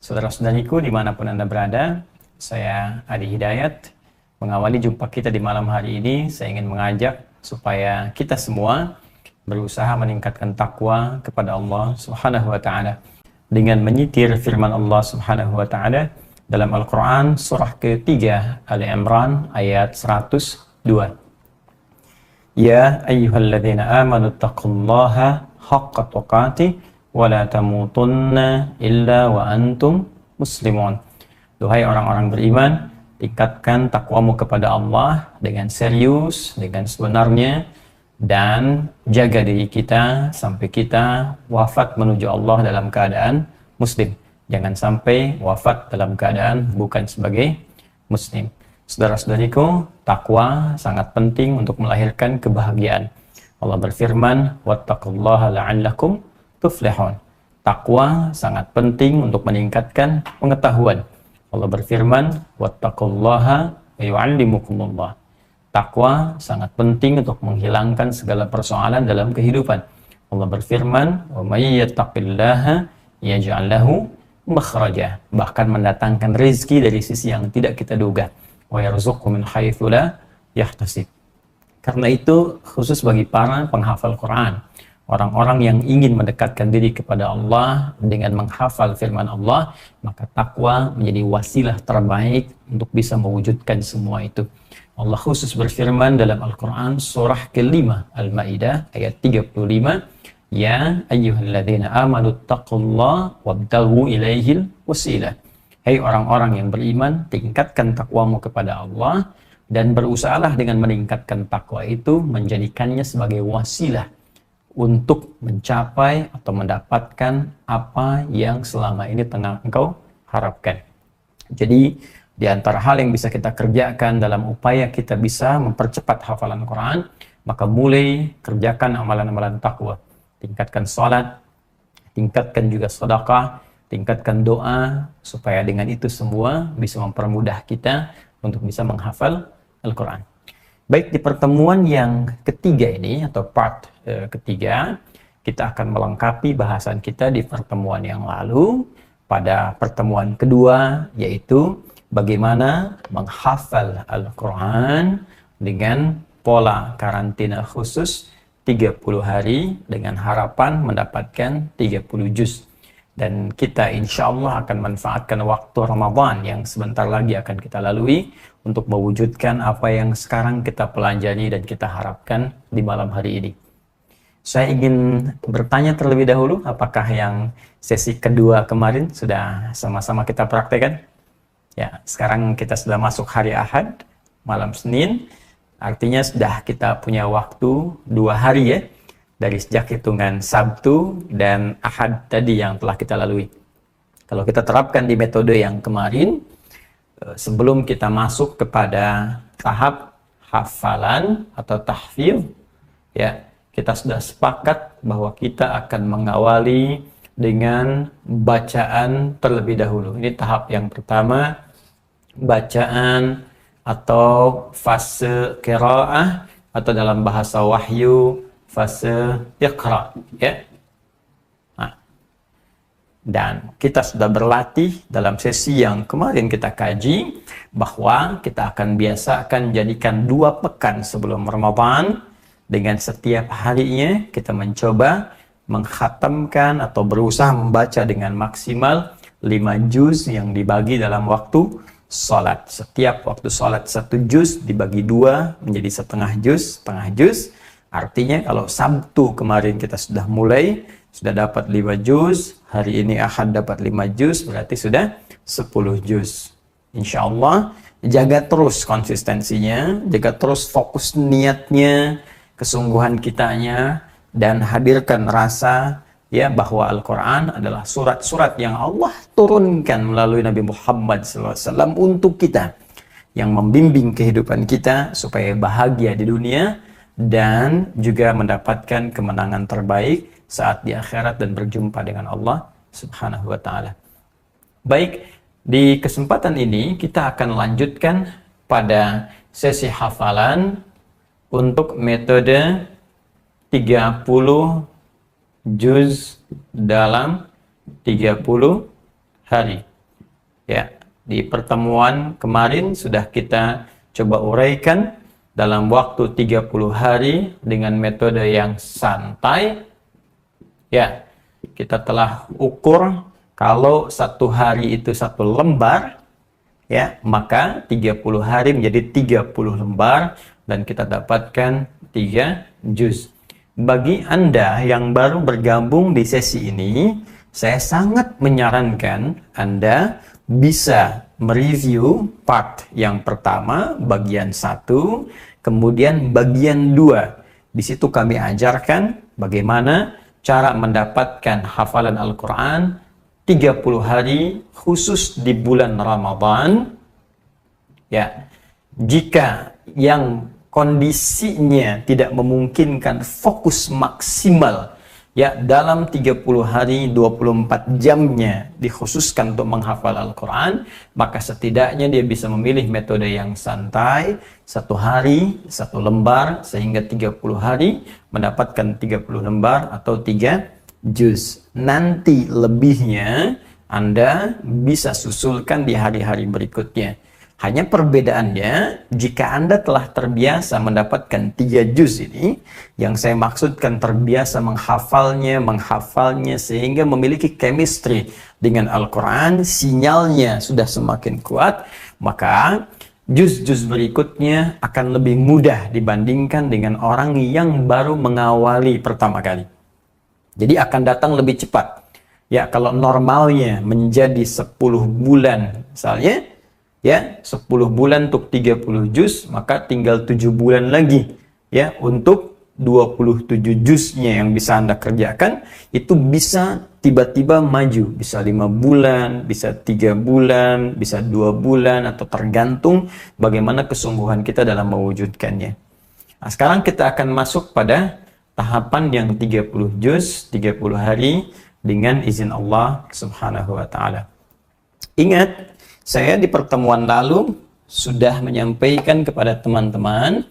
Saudara-saudariku dimanapun Anda berada, saya Adi Hidayat. Mengawali jumpa kita di malam hari ini, saya ingin mengajak supaya kita semua berusaha meningkatkan takwa kepada Allah Subhanahu wa Ta'ala dengan menyitir firman Allah Subhanahu wa Ta'ala dalam Al-Quran surah ketiga Ali Imran ayat 102. Ya ayyuhalladzina amanu taqullaha haqqa tuqatih wa la tamutunna illa wa antum muslimun. Duhai orang-orang beriman, tingkatkan takwamu kepada Allah dengan serius, dengan sebenarnya, dan jaga diri kita sampai kita wafat menuju Allah dalam keadaan muslim. Jangan sampai wafat dalam keadaan bukan sebagai muslim. Saudara-saudariku, takwa sangat penting untuk melahirkan kebahagiaan. Allah berfirman, wattaqullaha la'allakum tuflihun. Takwa sangat penting untuk meningkatkan pengetahuan. Allah berfirman, wattaqullaha wa yu'allimukumullah. Takwa sangat penting untuk menghilangkan segala persoalan dalam kehidupan. Allah berfirman, wa may yattaqillaha yaj'al lahu makhraja. Bahkan mendatangkan rezeki dari sisi yang tidak kita duga. Wa yarzuqhu min haitsu la yahtasib. Karena itu khusus bagi para penghafal Quran, orang-orang yang ingin mendekatkan diri kepada Allah dengan menghafal firman Allah, maka takwa menjadi wasilah terbaik untuk bisa mewujudkan semua itu. Allah khusus berfirman dalam Al-Quran surah kelima Al-Ma'idah ayat 35, Ya ayyuhalladzina amanu taqullaha wabtaghu ilaihil wasilah. Hai orang-orang yang beriman, tingkatkan takwamu kepada Allah dan berusahalah dengan meningkatkan takwa itu menjadikannya sebagai wasilah untuk mencapai atau mendapatkan apa yang selama ini tengah engkau harapkan. Jadi di antara hal yang bisa kita kerjakan dalam upaya kita bisa mempercepat hafalan Quran, maka mulai kerjakan amalan-amalan takwa. Tingkatkan salat, tingkatkan juga sedekah, tingkatkan doa, supaya dengan itu semua bisa mempermudah kita untuk bisa menghafal Al-Quran. Baik, di pertemuan yang ketiga ini, atau part ketiga, kita akan melengkapi bahasan kita di pertemuan yang lalu. Pada pertemuan kedua, yaitu bagaimana menghafal Al-Quran dengan pola karantina khusus 30 hari dengan harapan mendapatkan 30 juz. Dan kita insya Allah akan manfaatkan waktu Ramadan yang sebentar lagi akan kita lalui untuk mewujudkan apa yang sekarang kita pelajari dan kita harapkan di malam hari ini. Saya ingin bertanya terlebih dahulu, apakah yang sesi kedua kemarin sudah sama-sama kita praktekkan? Ya, sekarang kita sudah masuk hari Ahad, malam Senin, artinya sudah kita punya waktu 2 hari ya, dari sejak hitungan Sabtu dan Ahad tadi yang telah kita lalui. Kalau kita terapkan di metode yang kemarin, sebelum kita masuk kepada tahap hafalan atau tahfidz, ya, kita sudah sepakat bahwa kita akan mengawali dengan bacaan terlebih dahulu. Ini tahap yang pertama, bacaan atau fase qiraah, atau dalam bahasa wahyu fase iqra, ya. Nah, dan kita sudah berlatih dalam sesi yang kemarin kita kaji bahwa kita akan biasakan jadikan 2 pekan sebelum Ramadan, dengan setiap harinya kita mencoba mengkhatamkan atau berusaha membaca dengan maksimal 5 juz yang dibagi dalam waktu salat. Setiap waktu salat 1 juz dibagi 2 menjadi setengah juz. Artinya kalau Sabtu kemarin kita sudah mulai, sudah dapat 5 juz, hari ini Ahad dapat 5 juz, berarti sudah 10 juz. Insya Allah, jaga terus konsistensinya, jaga terus fokus niatnya, kesungguhan kitanya, dan hadirkan rasa ya bahwa Al-Quran adalah surat-surat yang Allah turunkan melalui Nabi Muhammad SAW untuk kita, yang membimbing kehidupan kita supaya bahagia di dunia dan juga mendapatkan kemenangan terbaik saat di akhirat dan berjumpa dengan Allah Subhanahu wa Ta'ala. Baik, di kesempatan ini kita akan lanjutkan pada sesi hafalan untuk metode 30 juz dalam 30 hari. Ya, di pertemuan kemarin sudah kita coba uraikan dalam waktu 30 hari dengan metode yang santai. Ya, kita telah ukur kalau satu hari itu satu lembar, ya, maka 30 hari menjadi 30 lembar dan kita dapatkan 3 juz. Bagi Anda yang baru bergabung di sesi ini, saya sangat menyarankan Anda bisa mereview part yang pertama, bagian 1, kemudian bagian 2. Di situ kami ajarkan bagaimana cara mendapatkan hafalan Al-Quran 30 hari khusus di bulan Ramadan. Ya, jika yang kondisinya tidak memungkinkan fokus maksimal, ya, dalam 30 hari 24 jamnya dikhususkan untuk menghafal Al-Quran, maka setidaknya dia bisa memilih metode yang santai, satu hari, satu lembar, sehingga 30 hari mendapatkan 30 lembar atau 3 juz. Nanti lebihnya Anda bisa susulkan di hari-hari berikutnya. Hanya perbedaannya, jika Anda telah terbiasa mendapatkan 3 juz ini, yang saya maksudkan terbiasa menghafalnya sehingga memiliki chemistry dengan Al-Quran, sinyalnya sudah semakin kuat, maka juz-juz berikutnya akan lebih mudah dibandingkan dengan orang yang baru mengawali pertama kali. Jadi akan datang lebih cepat. Ya, kalau normalnya menjadi 10 bulan misalnya, ya, 10 bulan untuk 30 juz, maka tinggal 7 bulan lagi, ya, untuk 27 juznya yang bisa Anda kerjakan, itu bisa tiba-tiba maju, bisa 5 bulan, bisa 3 bulan, bisa 2 bulan, atau tergantung bagaimana kesungguhan kita dalam mewujudkannya. Nah, sekarang kita akan masuk pada tahapan yang 30 juz, 30 hari, dengan izin Allah Subhanahu wa Ta'ala. Ingat, saya di pertemuan lalu sudah menyampaikan kepada teman-teman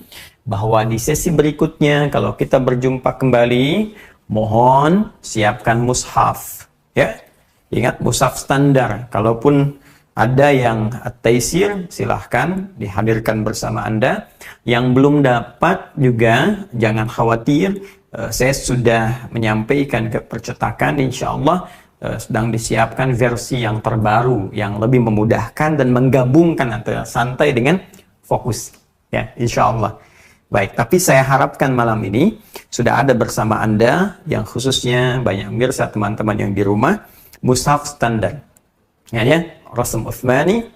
bahwa di sesi berikutnya kalau kita berjumpa kembali, mohon siapkan mushaf, ya. Ingat, mushaf standar. Kalaupun ada yang at-taisir, silahkan dihadirkan bersama Anda. Yang belum dapat juga jangan khawatir, saya sudah menyampaikan ke percetakan, insya Allah sedang disiapkan versi yang terbaru yang lebih memudahkan dan menggabungkan antara santai dengan fokus, ya, insya Allah. Baik, tapi saya harapkan malam ini sudah ada bersama Anda, yang khususnya banyak mirsa teman-teman yang di rumah, mushaf standar, ya, Rasm Uthmani.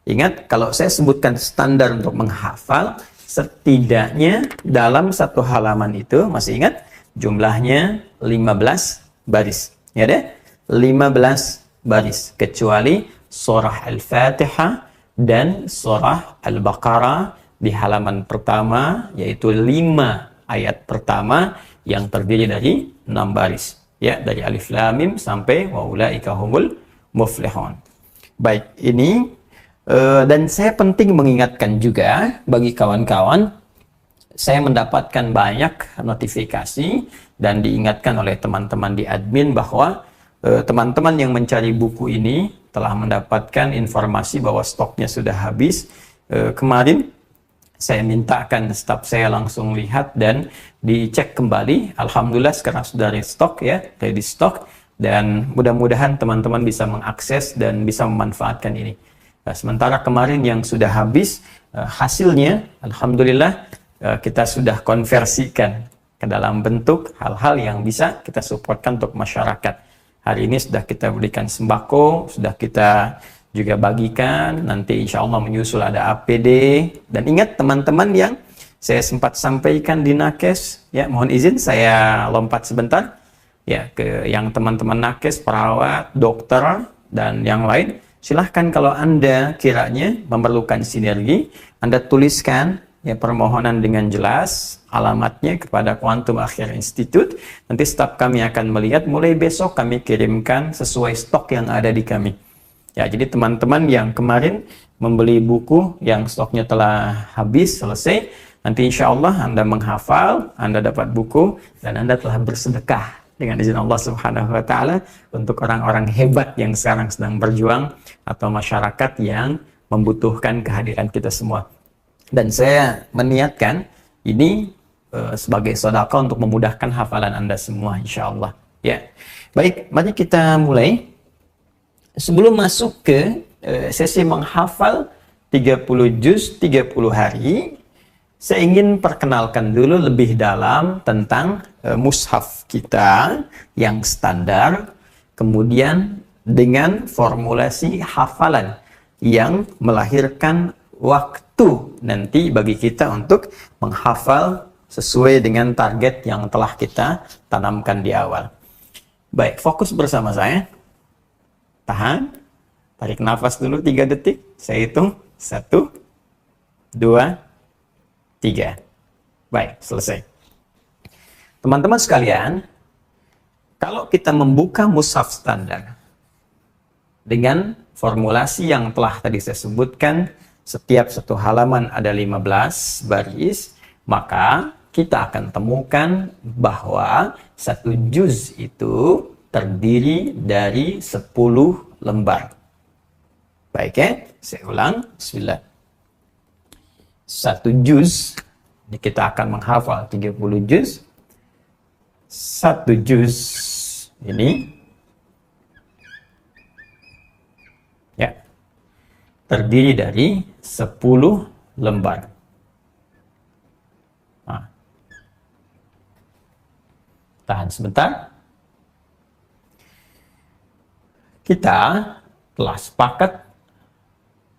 Ingat, kalau saya sebutkan standar untuk menghafal, setidaknya dalam satu halaman itu, masih ingat, jumlahnya 15 baris, ya deh, 15 baris, kecuali surah Al-Fatihah dan surah Al-Baqarah di halaman pertama, yaitu 5 ayat pertama yang terdiri dari 6 baris, ya, dari Alif Lam Mim sampai wa ulaika humul muflihun. Baik, ini dan saya penting mengingatkan juga bagi kawan-kawan, saya mendapatkan banyak notifikasi dan diingatkan oleh teman-teman di admin bahwa teman-teman yang mencari buku ini telah mendapatkan informasi bahwa stoknya sudah habis. Kemarin saya mintakan staf saya langsung lihat dan dicek kembali. Alhamdulillah sekarang sudah restock, ya, ready stock, dan mudah-mudahan teman-teman bisa mengakses dan bisa memanfaatkan ini. Nah, sementara kemarin yang sudah habis, hasilnya alhamdulillah kita sudah konversikan ke dalam bentuk hal-hal yang bisa kita supportkan untuk masyarakat. Hari ini sudah kita berikan sembako, sudah kita juga bagikan, nanti insya Allah menyusul ada APD. Dan ingat teman-teman yang saya sempat sampaikan di Nakes, ya, mohon izin saya lompat sebentar, ya, ke yang teman-teman Nakes, perawat, dokter, dan yang lain. Silahkan kalau Anda kiranya memerlukan sinergi, Anda tuliskan, ya, permohonan dengan jelas, alamatnya kepada Quantum Akhir Institute. Nanti staf kami akan melihat, mulai besok kami kirimkan sesuai stok yang ada di kami. Ya, jadi teman-teman yang kemarin membeli buku yang stoknya telah habis, selesai, nanti insya Allah Anda menghafal, Anda dapat buku, dan Anda telah bersedekah dengan izin Allah Subhanahu wa taala untuk orang-orang hebat yang sekarang sedang berjuang atau masyarakat yang membutuhkan kehadiran kita semua. Dan saya meniatkan ini sebagai sedekah untuk memudahkan hafalan Anda semua insyaallah. Ya. Baik, mari kita mulai. Sebelum masuk ke sesi menghafal 30 juz 30 hari, saya ingin perkenalkan dulu lebih dalam tentang mushaf kita yang standar, kemudian dengan formulasi hafalan yang melahirkan waktu nanti bagi kita untuk menghafal sesuai dengan target yang telah kita tanamkan di awal. Baik, fokus bersama saya. Tahan, tarik nafas dulu 3 detik, saya hitung 1, 2, 3. Baik, selesai. Teman-teman sekalian, kalau kita membuka mushaf standar dengan formulasi yang telah tadi saya sebutkan, setiap satu halaman ada 15 baris, maka kita akan temukan bahwa satu juz itu terdiri dari 10 lembar. Baik ya, saya ulang. Bismillah. Satu juz, ini kita akan menghafal 30 juz. Satu juz ini ya terdiri dari 10 lembar. Nah. Tahan sebentar. Kita telah sepakat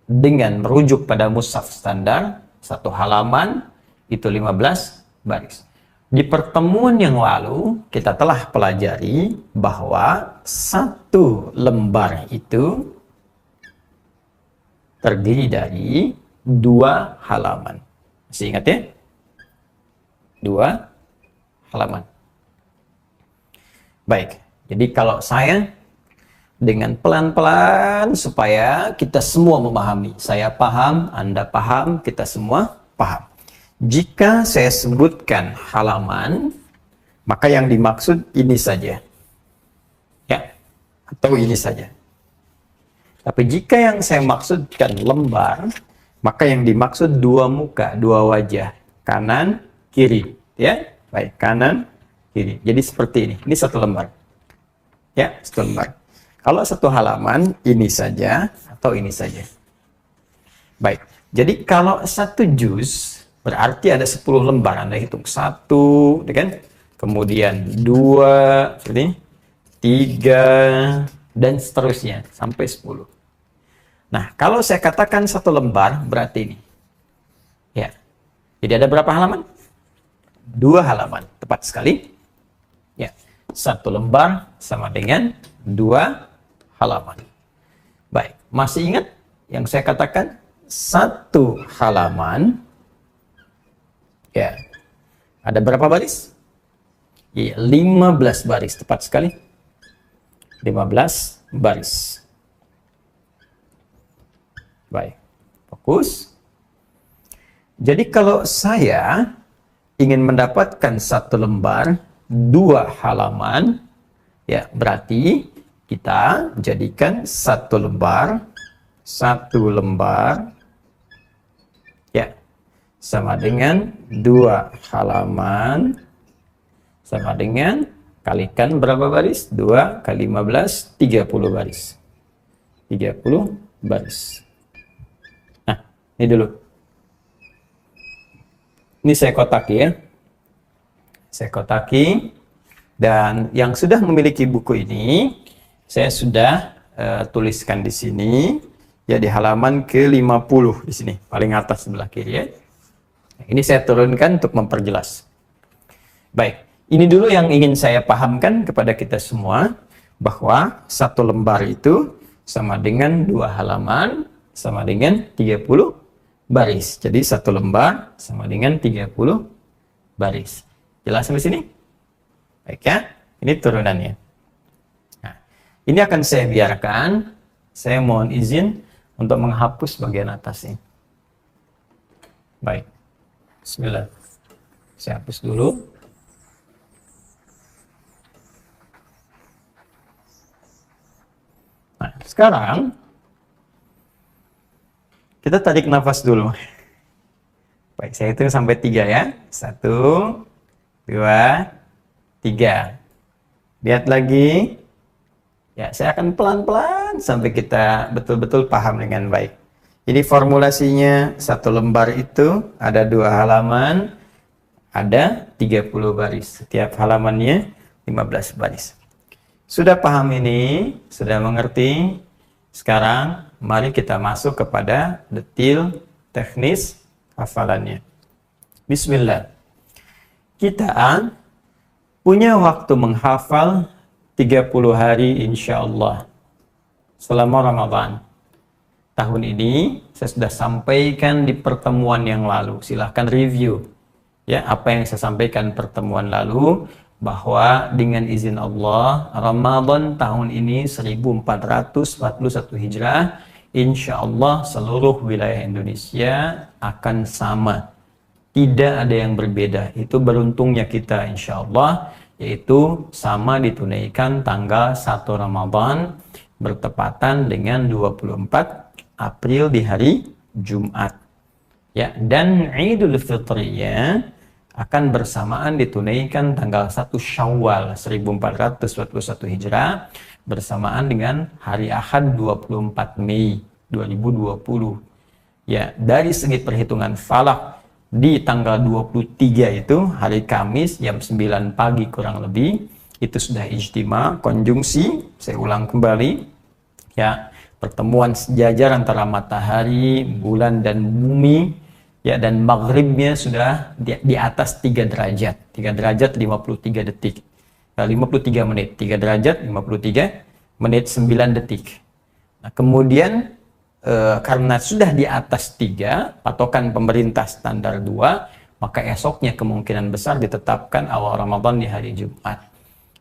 dengan merujuk pada mushaf standar, satu halaman itu 15 baris. Di pertemuan yang lalu, kita telah pelajari bahwa satu lembar itu terdiri dari 2 halaman. Masih ingat ya? 2 halaman. Baik, jadi kalau saya dengan pelan-pelan supaya kita semua memahami. Saya paham, Anda paham, kita semua paham. Jika saya sebutkan halaman, maka yang dimaksud ini saja. Ya, atau ini saja. Tapi jika yang saya maksudkan lembar, maka yang dimaksud 2 muka, 2 wajah. Kanan, kiri. Ya, baik, kanan, kiri. Jadi seperti ini. Ini satu lembar. Ya, satu lembar. Kalau satu halaman, ini saja atau ini saja. Baik, jadi kalau satu juz, berarti ada 10 lembar. Anda hitung 1, kan? Kemudian 2, seperti ini, 3, dan seterusnya, sampai 10. Nah, kalau saya katakan satu lembar, berarti ini. Ya, jadi ada berapa halaman? 2 halaman, tepat sekali. Ya, satu lembar sama dengan 2 halaman. Baik, masih ingat yang saya katakan? Satu halaman, ya, ada berapa baris? Ya, 15 baris, tepat sekali. 15 baris. Baik, fokus. Jadi kalau saya ingin mendapatkan satu lembar, 2 halaman, ya, berarti kita jadikan satu lembar, ya, sama dengan 2 halaman, sama dengan, kalikan berapa baris? 2 kali 15, 30 baris. 30 baris. Nah, ini dulu. Ini saya kotaki ya. Saya kotaki. Dan yang sudah memiliki buku ini, saya sudah tuliskan di sini, ya di halaman ke-50 di sini, paling atas sebelah kiri ya. Ini saya turunkan untuk memperjelas. Baik, ini dulu yang ingin saya pahamkan kepada kita semua, bahwa satu lembar itu sama dengan 2 halaman, sama dengan 30 baris. Jadi satu lembar sama dengan 30 baris. Jelas sampai sini? Baik ya, ini turunannya. Ini akan saya biarkan. Saya mohon izin untuk menghapus bagian atasnya. Baik. Bismillah. Saya hapus dulu. Nah, sekarang kita tarik nafas dulu. Baik, saya hitung sampai 3 ya. 1, 2, 3. Lihat lagi. Ya, saya akan pelan-pelan sampai kita betul-betul paham dengan baik. Jadi formulasinya, satu lembar itu ada 2 halaman, ada 30 baris. Setiap halamannya 15 baris. Sudah paham ini? Sudah mengerti? Sekarang mari kita masuk kepada detail teknis hafalannya. Bismillah. Kita punya waktu menghafal 30 hari insya Allah selama Ramadan. Tahun ini saya sudah sampaikan di pertemuan yang lalu. Silahkan review ya apa yang saya sampaikan pertemuan lalu, bahwa dengan izin Allah Ramadan tahun ini 1441 Hijrah, insya Allah seluruh wilayah Indonesia akan sama. Tidak ada yang berbeda. Itu beruntungnya kita insya Allah, yaitu sama ditunaikan tanggal 1 Ramadan bertepatan dengan 24 April di hari Jumat. Ya, dan Idul Fitriyah akan bersamaan ditunaikan tanggal 1 Syawal 1441 Hijrah bersamaan dengan hari Ahad 24 Mei 2020. Ya, dari segi perhitungan falak di tanggal 23 itu hari Kamis jam 9 pagi kurang lebih itu sudah ijtima, konjungsi. Saya ulang kembali ya, pertemuan sejajar antara matahari, bulan dan bumi ya, dan maghribnya sudah di atas 3 derajat. 3 derajat 53 detik. 53 menit. 3 derajat 53 menit 9 detik. Nah, kemudian karena sudah di atas 3, patokan pemerintah standar 2, maka esoknya kemungkinan besar ditetapkan awal Ramadan di hari Jumat.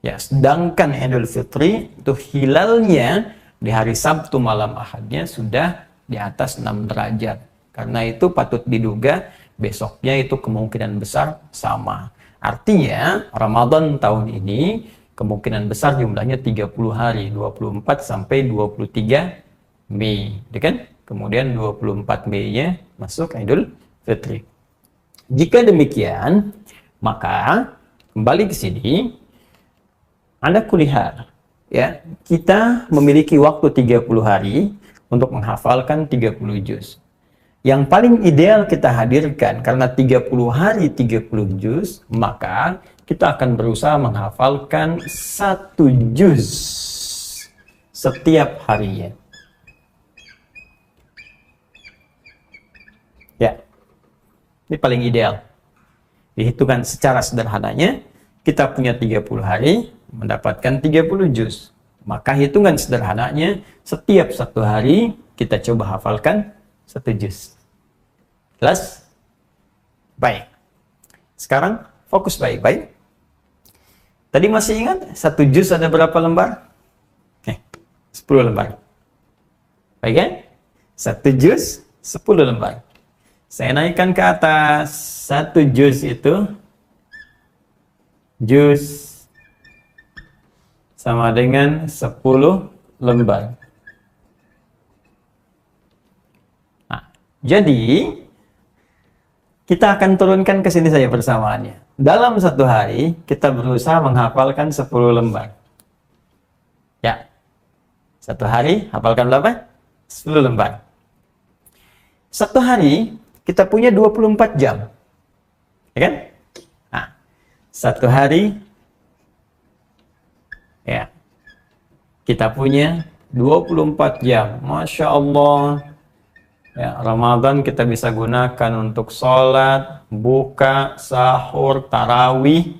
Ya, sedangkan Idul Fitri itu hilalnya di hari Sabtu malam Ahadnya sudah di atas 6 derajat. Karena itu patut diduga besoknya itu kemungkinan besar sama. Artinya Ramadan tahun ini kemungkinan besar jumlahnya 30 hari, 24 sampai 23 Mei, kan? Kemudian 24 Mei-nya masuk Idul Fitri. Jika demikian, maka kembali ke sini, Anda kulihat ya, kita memiliki waktu 30 hari untuk menghafalkan 30 juz. Yang paling ideal kita hadirkan karena 30 hari 30 juz, maka kita akan berusaha menghafalkan 1 juz setiap harinya. Ya, ini paling ideal. Dihitungan secara sederhananya, kita punya 30 hari mendapatkan 30 juz. Maka hitungan sederhananya, setiap 1 hari kita coba hafalkan 1 juz. Jelas? Baik. Sekarang fokus baik-baik. Tadi masih ingat 1 juz ada berapa lembar? 10 lembar. Baik kan? 1 juz 10 lembar. Saya naikkan ke atas. 1 juz itu juz sama dengan 10 lembar. Nah, jadi kita akan turunkan ke sini saja persamaannya. Dalam 1 hari kita berusaha menghafalkan 10 lembar. Ya. 1 hari hafalkan berapa? 10 lembar. 1 hari kita punya 24 jam. Ya kan? Nah, 1 hari ya, kita punya 24 jam. Masya Allah. Ya, Ramadan kita bisa gunakan untuk sholat, buka, sahur, tarawih.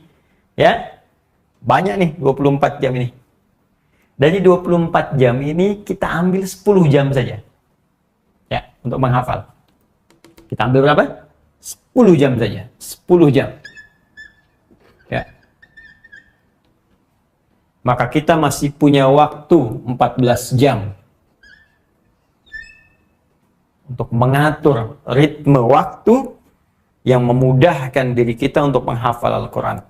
Ya, banyak nih 24 jam ini. Dari 24 jam ini kita ambil 10 jam saja. Ya, untuk menghafal. Kita ambil berapa? 10 jam saja. 10 jam. Ya. Maka kita masih punya waktu 14 jam untuk mengatur ritme waktu yang memudahkan diri kita untuk menghafal Al-Quran.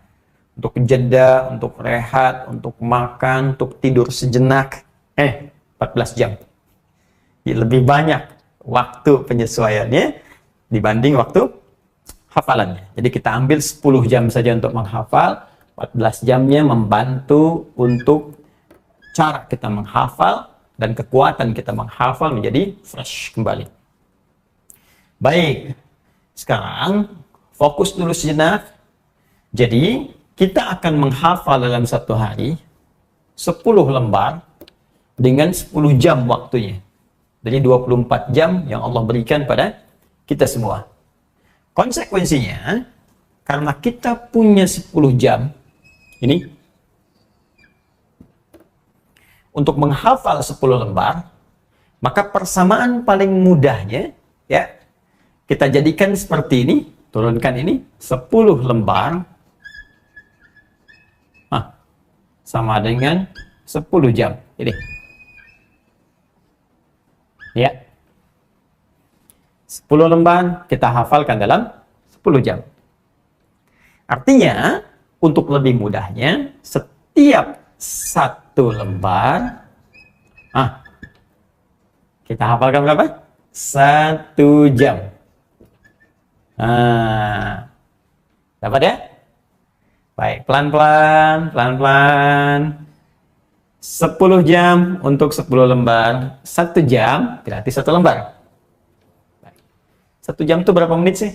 Untuk jeda, untuk rehat, untuk makan, untuk tidur sejenak. 14 jam. Ya, lebih banyak waktu penyesuaiannya dibanding waktu hafalannya. Jadi kita ambil 10 jam saja untuk menghafal, 14 jamnya membantu untuk cara kita menghafal dan kekuatan kita menghafal menjadi fresh kembali. Baik, sekarang fokus dulu sejenak. Jadi kita akan menghafal dalam satu hari 10 lembar dengan 10 jam waktunya. Jadi 24 jam yang Allah berikan pada kita semua. Konsekuensinya, karena kita punya 10 jam ini untuk menghafal 10 lembar, maka persamaan paling mudahnya ya kita jadikan seperti ini, turunkan ini 10 lembar sama dengan 10 jam. Ini. Ya. 10 lembar kita hafalkan dalam 10 jam. Artinya, untuk lebih mudahnya, setiap 1 lembar, kita hafalkan berapa? 1 jam. Dapat ya? Baik, pelan-pelan, pelan-pelan. 10 jam untuk 10 lembar. 1 jam berarti 1 lembar. 1 jam itu berapa menit sih?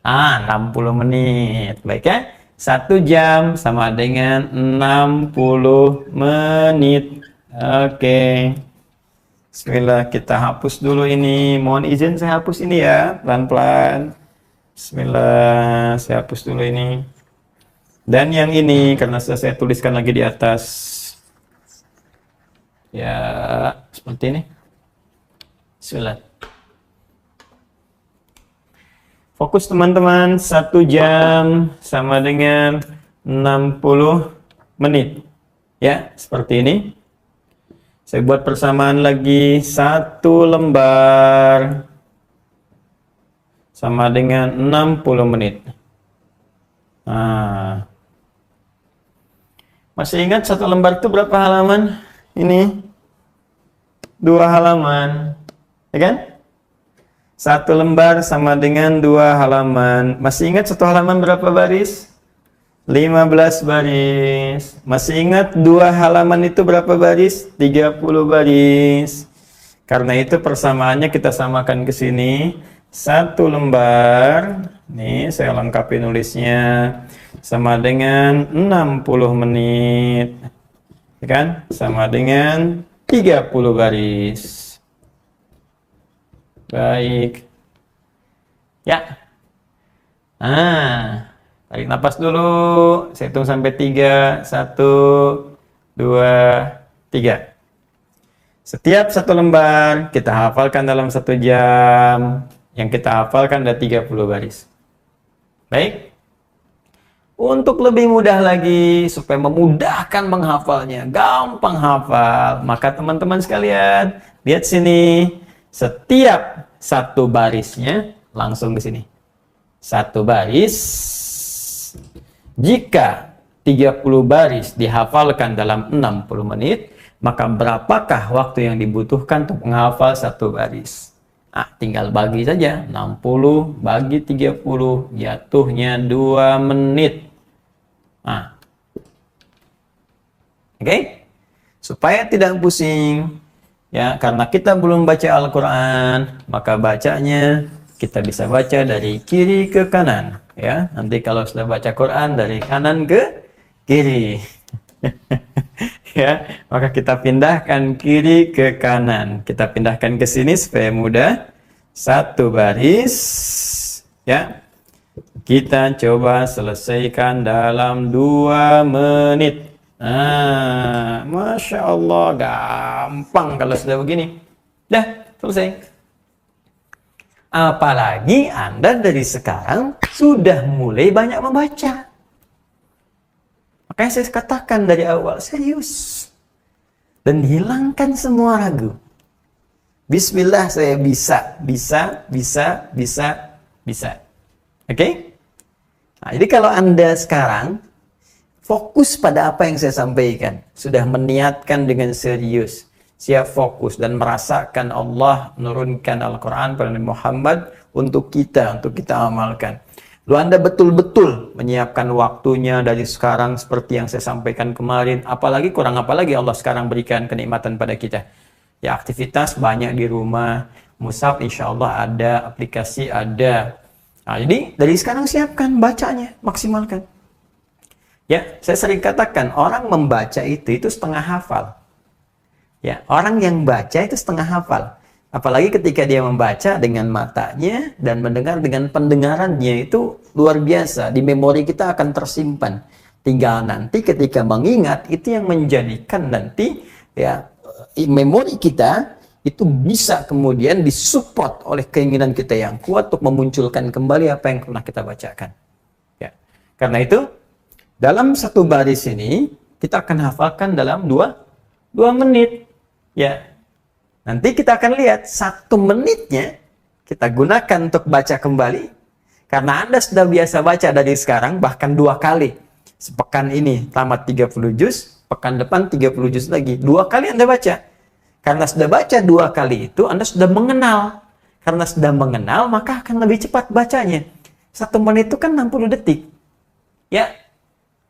60 menit. Baik ya. 1 jam sama dengan 60 menit. Oke. Bismillah, kita hapus dulu ini. Mohon izin saya hapus ini ya. Pelan-pelan. Bismillah, saya hapus dulu ini. Dan yang ini, karena sudah saya tuliskan lagi di atas. Ya, seperti ini. Bismillah. Fokus teman-teman, 1 jam sama dengan 60 menit. Ya, seperti ini. Saya buat persamaan lagi, 1 lembar sama dengan 60 menit. Masih ingat 1 lembar itu berapa halaman? Ini 2 halaman, ya kan? 1 lembar sama dengan 2 halaman. Masih ingat 1 halaman berapa baris? 15 baris. Masih ingat 2 halaman itu berapa baris? 30 baris. Karena itu persamaannya kita samakan ke sini. 1 lembar, nih saya lengkapi nulisnya, sama dengan 60 menit. Ya kan? Sama dengan 30 baris. Baik. Ya. Tarik napas dulu. Saya hitung sampai 3. 1, 2, 3. Setiap 1 lembar kita hafalkan dalam 1 jam. Yang kita hafalkan ada 30 baris. Baik. Untuk lebih mudah lagi, supaya memudahkan menghafalnya, gampang hafal, maka teman-teman sekalian, lihat sini. Setiap 1 barisnya langsung ke sini. 1 baris, jika 30 baris dihafalkan dalam 60 menit, maka berapakah waktu yang dibutuhkan untuk menghafal 1 baris? Tinggal bagi saja. 60 bagi 30, jatuhnya 2 menit. Oke? Supaya tidak pusing, ya, karena kita belum baca Al-Quran, maka bacanya kita bisa baca dari kiri ke kanan, ya. Nanti kalau sudah baca Quran dari kanan ke kiri, ya, maka kita pindahkan kiri ke kanan. Kita pindahkan ke sini supaya mudah. 1 baris, ya. Kita coba selesaikan dalam 2 menit. Masya Allah, gampang kalau sudah begini. Dah, selesai. Apalagi Anda dari sekarang sudah mulai banyak membaca. Makanya saya katakan dari awal, serius. Dan hilangkan semua ragu. Bismillah, saya bisa. Oke? Jadi kalau Anda sekarang fokus pada apa yang saya sampaikan, sudah meniatkan dengan serius, siap fokus dan merasakan Allah menurunkan Al-Quran pada Nabi Muhammad untuk kita amalkan. Lalu Anda betul-betul menyiapkan waktunya dari sekarang seperti yang saya sampaikan kemarin. Apalagi Allah sekarang berikan kenikmatan pada kita. Ya, aktivitas banyak di rumah, mushaf insya Allah ada, aplikasi ada. Nah, jadi dari sekarang siapkan bacanya, maksimalkan. Ya, saya sering katakan orang membaca itu setengah hafal. Ya, orang yang baca itu setengah hafal. Apalagi ketika dia membaca dengan matanya dan mendengar dengan pendengarannya, itu luar biasa. Di memori kita akan tersimpan. Tinggal nanti ketika mengingat, itu yang menjadikan nanti ya memori kita itu bisa kemudian disupport oleh keinginan kita yang kuat untuk memunculkan kembali apa yang pernah kita bacakan. Ya. Karena itu, dalam satu baris ini, kita akan hafalkan dalam 2 menit. Ya. Nanti kita akan lihat 1 menitnya kita gunakan untuk baca kembali. Karena Anda sudah biasa baca dari sekarang, bahkan 2 kali. Sepekan ini tamat 30 juz, pekan depan 30 juz lagi. 2 kali Anda baca. Karena sudah baca 2 kali itu, Anda sudah mengenal. Karena sudah mengenal, maka akan lebih cepat bacanya. 1 menit itu kan 60 detik. Ya,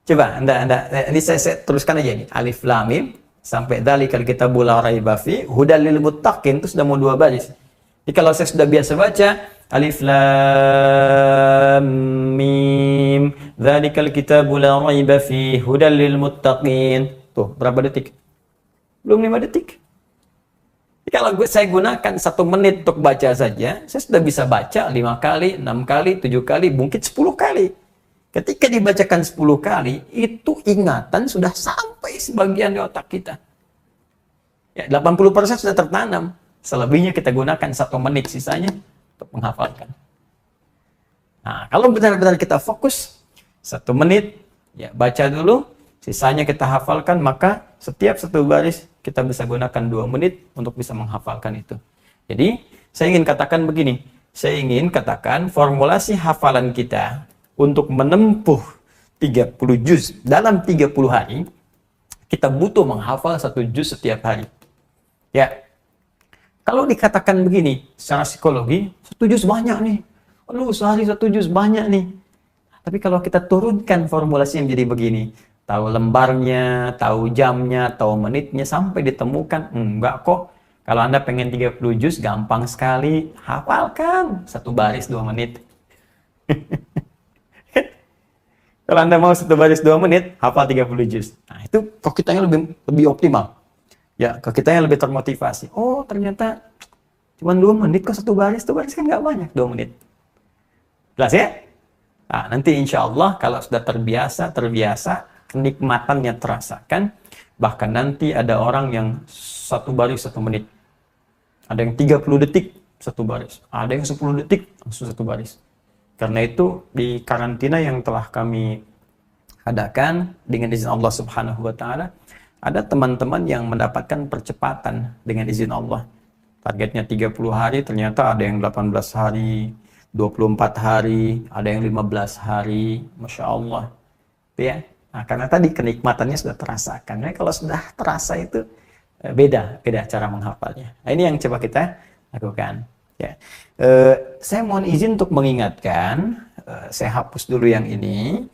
coba Anda ini saya teruskan aja nih. Alif Lam Mim sampai dzalikal kitabul la raiba fi hudal lil muttaqin, itu sudah mau 2 baris. Jadi kalau saya sudah biasa baca Alif Lam Mim dzalikal kitabul la raiba fi hudal lil muttaqin. Tuh, berapa detik? Belum 5 detik. Jadi kalau saya gunakan 1 menit untuk baca saja, saya sudah bisa baca 5 kali, 6 kali, 7 kali, mungkin 10 kali. Ketika dibacakan 10 kali, itu ingatan sudah sampai sebagian di otak kita. Ya, 80% sudah tertanam. Selebihnya kita gunakan 1 menit sisanya untuk menghafalkan. Nah, kalau benar-benar kita fokus, 1 menit, ya baca dulu, sisanya kita hafalkan, maka setiap 1 baris kita bisa gunakan 2 menit untuk bisa menghafalkan itu. Jadi, saya ingin katakan begini. Saya ingin katakan formulasi hafalan kita untuk menempuh 30 juz dalam 30 hari, kita butuh menghafal 1 juz setiap hari. Ya, kalau dikatakan begini, secara psikologi, 1 juz banyak nih. Aduh, sehari 1 juz banyak nih. Tapi kalau kita turunkan formulasi yang jadi begini, tahu lembarnya, tahu jamnya, tahu menitnya, sampai ditemukan, enggak kok. Kalau Anda pengen 30 juz, gampang sekali. Hafalkan 1 baris 2 menit. Kalau Anda mau 1 baris 2 menit, hafal 30 juz. Nah, itu kok kitanya lebih optimal. Ya, kok kitanya lebih termotivasi. Oh, ternyata cuma 2 menit kok 1 baris. 1 baris kan nggak banyak, 2 menit. Jelas ya? Nah, nanti insya Allah kalau sudah terbiasa, kenikmatannya terasakan. Bahkan nanti ada orang yang 1 baris 1 menit. Ada yang 30 detik 1 baris. Ada yang 10 detik langsung 1 baris. Karena itu di karantina yang telah kami adakan dengan izin Allah Subhanahu wa taala, ada teman-teman yang mendapatkan percepatan dengan izin Allah. Targetnya 30 hari, ternyata ada yang 18 hari, 24 hari, ada yang 15 hari. Masya Allah. Ya. Nah, karena tadi kenikmatannya sudah terasakan. Nah, kalau sudah terasa itu beda cara menghafalnya. Nah, ini yang coba kita lakukan. Ya, saya mohon izin untuk mengingatkan, saya hapus dulu yang ini.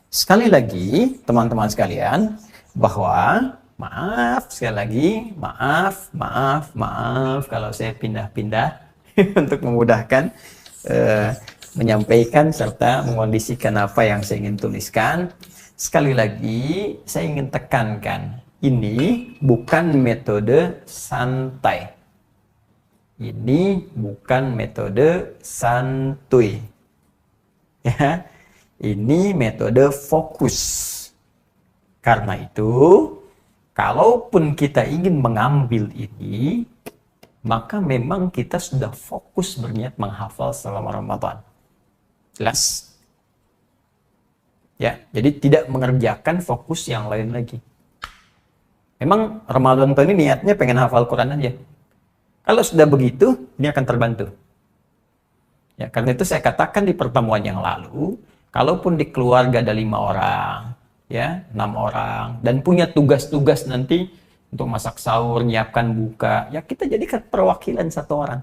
Sekali lagi, teman-teman sekalian, bahwa sekali lagi, maaf kalau saya pindah-pindah untuk memudahkan menyampaikan serta mengondisikan apa yang saya ingin tuliskan. Sekali lagi, saya ingin tekankan, ini bukan metode santai. Ini bukan metode santuy. Ya, ini metode fokus. Karena itu, kalaupun kita ingin mengambil ini, maka memang kita sudah fokus berniat menghafal selama Ramadan. Jelas? Ya, jadi tidak mengerjakan fokus yang lain lagi. Memang Ramadan tahun ini niatnya pengen hafal Quran aja. Kalau sudah begitu, ini akan terbantu. Ya, karena itu saya katakan di pertemuan yang lalu, kalaupun di keluarga ada 5 orang, ya, 6 orang, dan punya tugas-tugas nanti untuk masak sahur, nyiapkan buka. Ya kita jadikan perwakilan satu orang.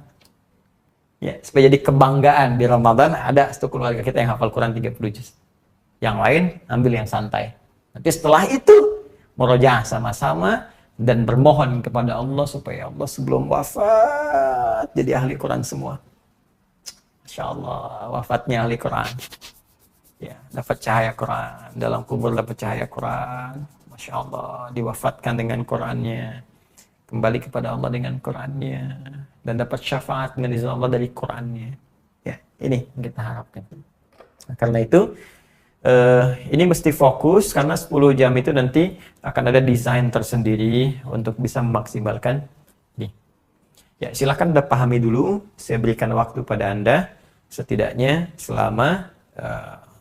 Ya, supaya jadi kebanggaan di Ramadan ada satu keluarga kita yang hafal Quran 30 juz. Yang lain ambil yang santai. Nanti setelah itu murojaah sama-sama dan bermohon kepada Allah supaya Allah sebelum wafat jadi ahli Quran semua. Masya Allah, wafatnya ahli Quran. Ya, dapat cahaya Quran, dalam kubur dapat cahaya Quran. Masya Allah, diwafatkan dengan Qurannya, kembali kepada Allah dengan Qurannya, dan dapat syafaat dengan izin Allah dari Qurannya. Ya, ini yang kita harapkan. Nah, karena itu ini mesti fokus karena 10 jam itu nanti akan ada desain tersendiri untuk bisa memaksimalkan ini. Ya, silakan Anda pahami dulu. Saya berikan waktu pada Anda setidaknya selama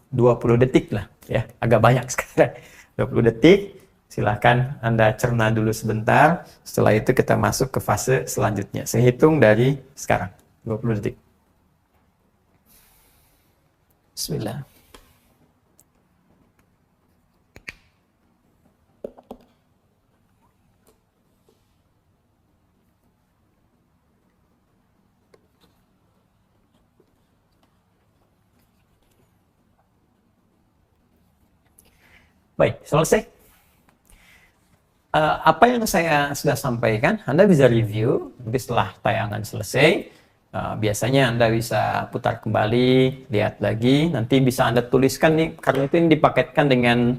20 detik lah, ya, agak banyak sekarang. 20 detik. Silakan Anda cerna dulu sebentar. Setelah itu kita masuk ke fase selanjutnya. Saya hitung dari sekarang. 20 detik. Bismillah. Baik, selesai. Apa yang saya sudah sampaikan, Anda bisa review. Nanti setelah tayangan selesai, biasanya Anda bisa putar kembali, lihat lagi. Nanti bisa Anda tuliskan nih, karena itu ini dipaketkan dengan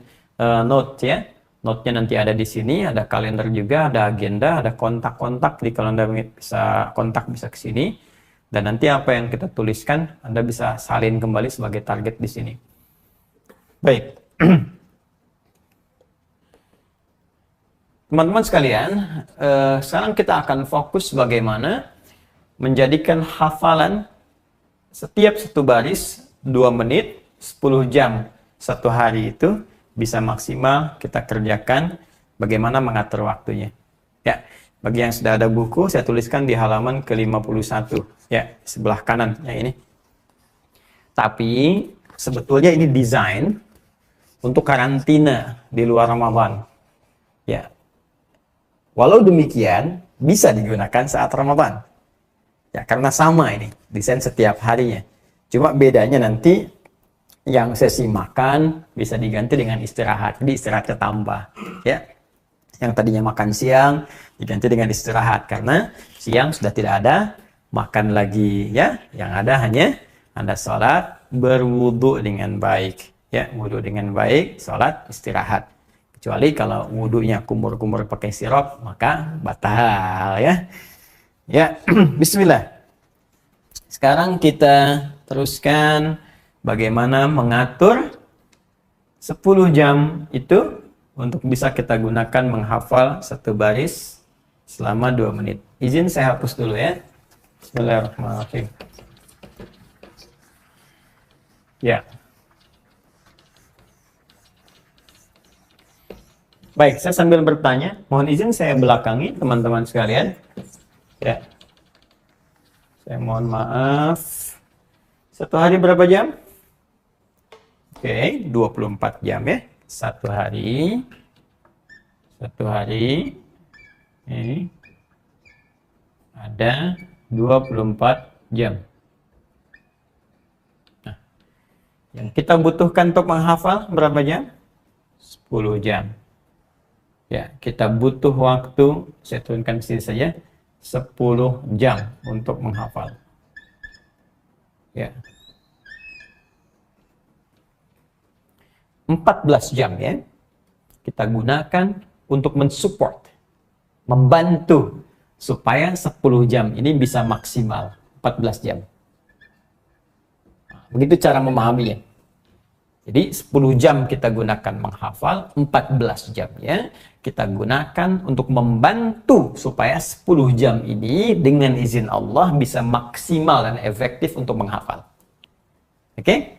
note ya. Note-nya nanti ada di sini, ada kalender juga, ada agenda, ada kontak-kontak. Jadi kalau Anda bisa kontak bisa ke sini. Dan nanti apa yang kita tuliskan, Anda bisa salin kembali sebagai target di sini. Baik. Teman-teman sekalian, sekarang kita akan fokus bagaimana menjadikan hafalan setiap satu baris 2 menit, 10 jam satu hari itu bisa maksimal kita kerjakan, bagaimana mengatur waktunya. Ya, bagi yang sudah ada buku, saya tuliskan di halaman ke-51, ya, sebelah kanan, ya ini. Tapi sebetulnya ini desain untuk karantina di luar Ramadan. Ya. Walau demikian, bisa digunakan saat Ramadan. Ya, karena sama ini, desain setiap harinya. Cuma bedanya nanti yang sesi makan bisa diganti dengan istirahat. Jadi istirahatnya tambah. Ya. Yang tadinya makan siang diganti dengan istirahat. Karena siang sudah tidak ada, makan lagi. Ya. Yang ada hanya Anda sholat, berwudu dengan baik. Ya, wudu dengan baik, sholat, istirahat. Kecuali kalau wudunya kumur-kumur pakai sirup, maka batal ya. Ya, bismillah. Sekarang kita teruskan bagaimana mengatur 10 jam itu untuk bisa kita gunakan menghafal satu baris selama 2 menit. Izin saya hapus dulu ya. Bismillahirrahmanirrahim. Ya. Baik, saya sambil bertanya, mohon izin saya belakangi teman-teman sekalian. Ya. Saya mohon maaf. Satu hari berapa jam? Oke, 24 jam ya. Satu hari. Satu hari. Ini ada 24 jam. Nah, yang kita butuhkan untuk menghafal berapa jam? 10 jam. Ya, kita butuh waktu, saya turunkan sini saja, 10 jam untuk menghafal. Ya. 14 jam ya, kita gunakan untuk mensupport, membantu, supaya 10 jam ini bisa maksimal, 14 jam. Begitu cara memahaminya. Jadi 10 jam kita gunakan menghafal, 14 jamnya kita gunakan untuk membantu supaya 10 jam ini dengan izin Allah bisa maksimal dan efektif untuk menghafal. Oke?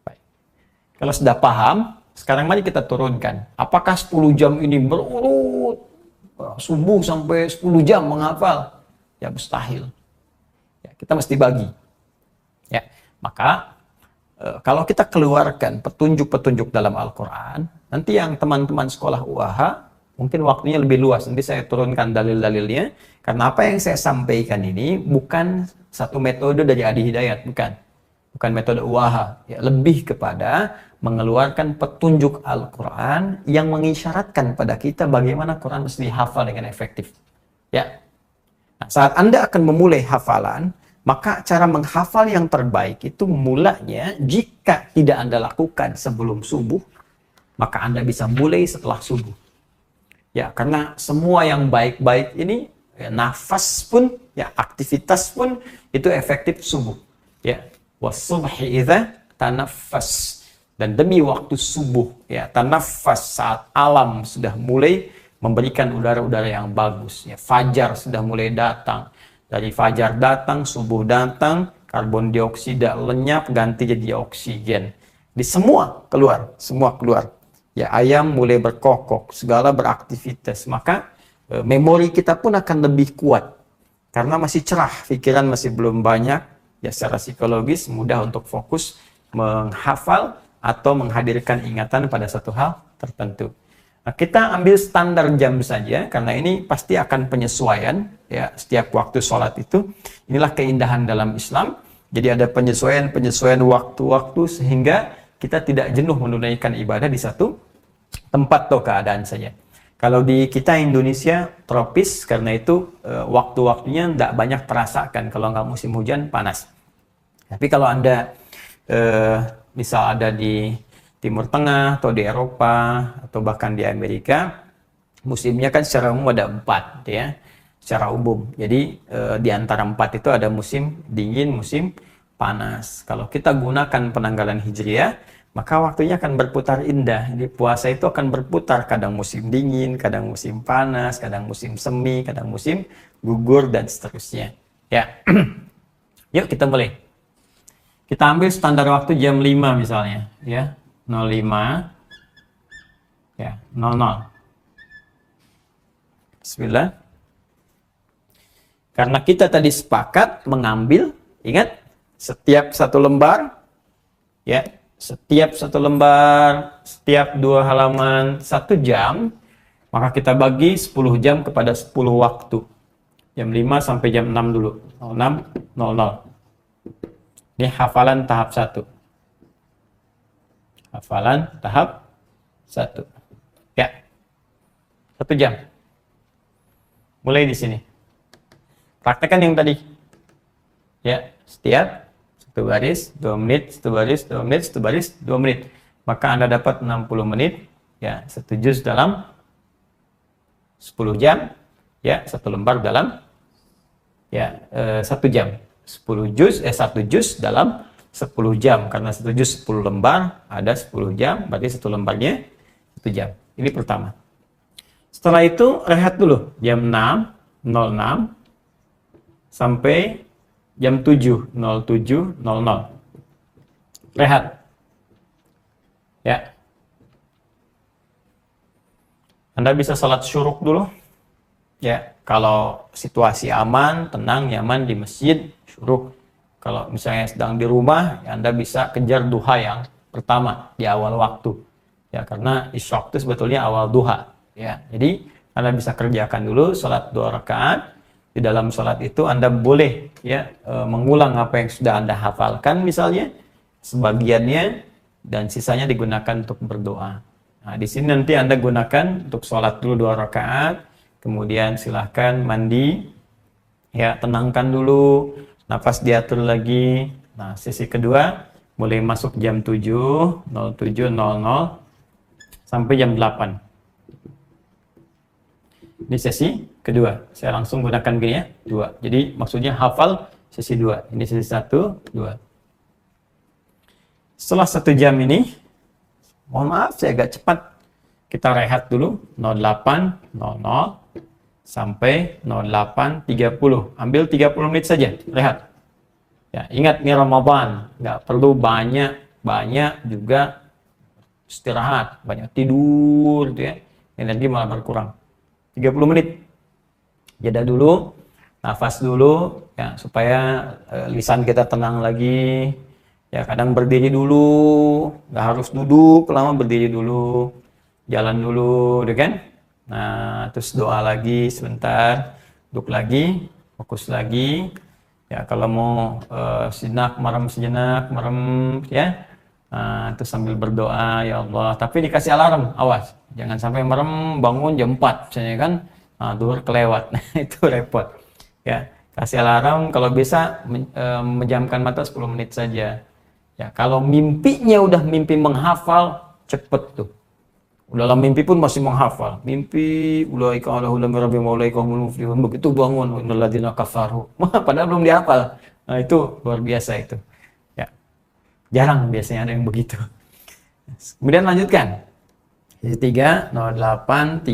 Baik. Kalau sudah paham, sekarang mari kita turunkan. Apakah 10 jam ini berurut subuh sampai 10 jam menghafal? Ya mustahil. Ya, kita mesti bagi. Ya, maka kalau kita keluarkan petunjuk-petunjuk dalam Al-Quran, nanti yang teman-teman sekolah UAH mungkin waktunya lebih luas. Nanti saya turunkan dalil-dalilnya. Karena apa yang saya sampaikan ini bukan satu metode dari Adi Hidayat, bukan metode uwaha, ya, lebih kepada mengeluarkan petunjuk Al-Quran yang mengisyaratkan pada kita bagaimana Quran mesti dihafal dengan efektif. Ya. Nah, saat Anda akan memulai hafalan, maka cara menghafal yang terbaik itu mulanya jika tidak Anda lakukan sebelum subuh, maka Anda bisa mulai setelah subuh. Ya, karena semua yang baik-baik ini, ya, nafas pun, ya, aktivitas pun itu efektif subuh. Ya, wasubhi idza tanaffas, dan demi waktu subuh, ya, tanafas saat alam sudah mulai memberikan udara-udara yang bagus, ya, fajar sudah mulai datang. Dari fajar datang, subuh datang, karbon dioksida lenyap ganti jadi oksigen. Di semua keluar. Ya, ayam mulai berkokok, segala beraktivitas. Maka memori kita pun akan lebih kuat. Karena masih cerah, pikiran masih belum banyak. Ya, secara psikologis mudah untuk fokus menghafal atau menghadirkan ingatan pada satu hal tertentu. Nah, kita ambil standar jam saja, karena ini pasti akan penyesuaian, ya, setiap waktu sholat itu. Inilah keindahan dalam Islam. Jadi ada penyesuaian waktu-waktu sehingga kita tidak jenuh menunaikan ibadah di satu tempat atau keadaan saja. Kalau di kita Indonesia tropis, karena itu waktu-waktunya tidak banyak terasakan. Kalau nggak musim hujan, panas. Tapi kalau Anda misal ada di Timur Tengah atau di Eropa atau bahkan di Amerika, musimnya kan secara umum ada 4, ya, secara umum. Jadi di antara 4 itu ada musim dingin, musim panas. Kalau kita gunakan penanggalan hijriah, maka waktunya akan berputar indah. Di puasa itu akan berputar, kadang musim dingin, kadang musim panas, kadang musim semi, kadang musim gugur, dan seterusnya. Ya, yuk kita mulai. Kita ambil standar waktu jam 5 misalnya, ya. 05, ya, 00. Bismillah. Karena kita tadi sepakat mengambil, ingat, setiap satu lembar, ya, setiap 2 halaman 1 jam, maka kita bagi 10 jam kepada 10 waktu. Jam 5 sampai jam 6 dulu. 06, 00. Ini hafalan tahap 1. Hafalan tahap 1. Ya. 1 jam. Mulai di sini. Praktekkan yang tadi. Ya, setiap 1 baris, 2 menit, 1 baris, 2 menit, 1 baris, 2 menit. Maka Anda dapat 60 menit, ya, 1 juz dalam 10 jam, ya, 1 lembar dalam, ya, 1 jam. 1 juz dalam 10 jam, karena 1 juz 10 lembar, ada 10 jam, berarti 1 lembarnya 1 jam. Ini pertama. Setelah itu rehat dulu, jam 06 sampai jam 07.00. Rehat. Ya. Anda bisa salat syuruk dulu. Ya, kalau situasi aman, tenang, nyaman di masjid, syuruk. Kalau misalnya sedang di rumah, ya Anda bisa kejar duha yang pertama di awal waktu. Ya, karena isyrak itu sebetulnya awal duha. Ya, jadi Anda bisa kerjakan dulu salat 2 rakaat. Di dalam salat itu Anda boleh, ya, mengulang apa yang sudah Anda hafalkan misalnya sebagiannya, dan sisanya digunakan untuk berdoa. Nah, di sini nanti Anda gunakan untuk salat dulu 2 rakaat, kemudian silahkan mandi, ya, tenangkan dulu. Nafas diatur lagi. Nah, sesi kedua mulai masuk jam 07.00 sampai jam 8. Ini sesi kedua. Saya langsung gunakan gini, ya, 2. Jadi maksudnya hafal sesi 2. Ini sesi 1, 2. Setelah 1 jam ini, mohon maaf saya agak cepat. Kita rehat dulu 08.00 sampai 08.30. Ambil 30 menit saja, rehat. Ya, ingat ini Ramadan, nggak perlu banyak juga istirahat, banyak tidur, gitu ya. Energi malah berkurang. 30 menit. Jeda dulu, nafas dulu, ya, supaya lisan kita tenang lagi. Ya, kadang berdiri dulu, nggak harus duduk, lama berdiri dulu, jalan dulu, gitu kan? Nah, terus doa lagi sebentar, duduk lagi, fokus lagi. Ya, kalau mau sejenak, merem ya. Nah, terus sambil berdoa, ya Allah. Tapi dikasih alarm, awas. Jangan sampai merem bangun jam 4, misalnya kan. Nah, duhur kelewat. Nah, itu repot. Ya, kasih alarm kalau bisa menjamkan mata 10 menit saja. Ya, kalau mimpinya udah mimpi menghafal, cepet tuh. Dalam mimpi pun masih menghafal. Mimpi ulaika ala hudan rabbi ulaika humul muflihun. Begitu bangun innalladzina kafaru. Padahal belum dihafal. Nah, itu luar biasa itu. Ya, jarang biasanya ada yang begitu. Kemudian lanjutkan. Sesi 3 08.30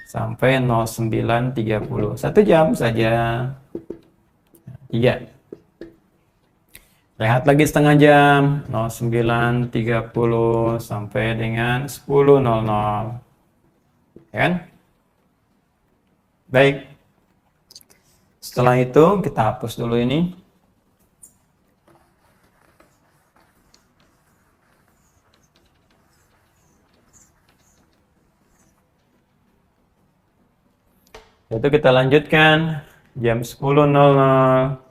sampai 09.30. 1 jam saja. 3. Rehat lagi setengah jam, 09.30 sampai dengan 10.00. Ya kan? Baik. Setelah itu kita hapus dulu ini. Itu kita lanjutkan jam 10.00.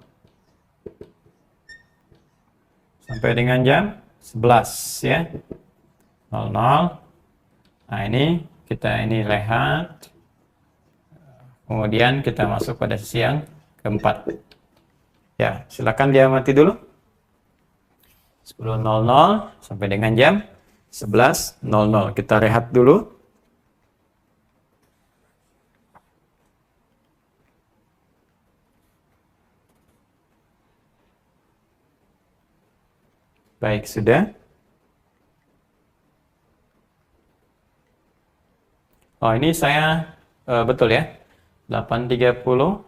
Sampai dengan jam 11 ya. 00. Nah, ini kita rehat. Kemudian kita masuk pada sesi yang keempat. Ya, silakan diamati dulu. 10.00 sampai dengan jam 11.00. Kita rehat dulu. Baik, sudah. Oh, ini saya betul ya. 8.30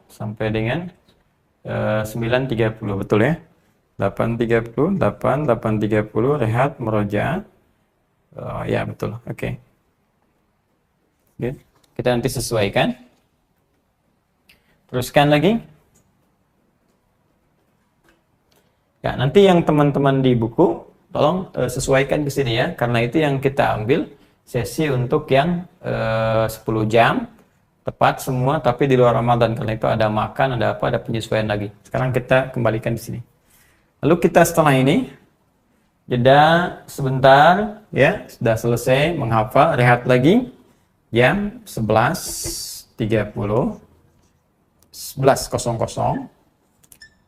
sampai dengan 9.30, betul ya. 8.30, 8.30 rehat meroja. Oh, ya, betul. Oke. Kita nanti sesuaikan. Teruskan lagi. Ya, nanti yang teman-teman di buku, tolong sesuaikan ke sini ya, karena itu yang kita ambil sesi untuk yang 10 jam, tepat semua, tapi di luar Ramadan, karena itu ada makan, ada apa, ada penyesuaian lagi. Sekarang kita kembalikan di sini. Lalu kita setelah ini, jeda sebentar, ya, sudah selesai menghafal, rehat lagi, jam 11.30, 11.00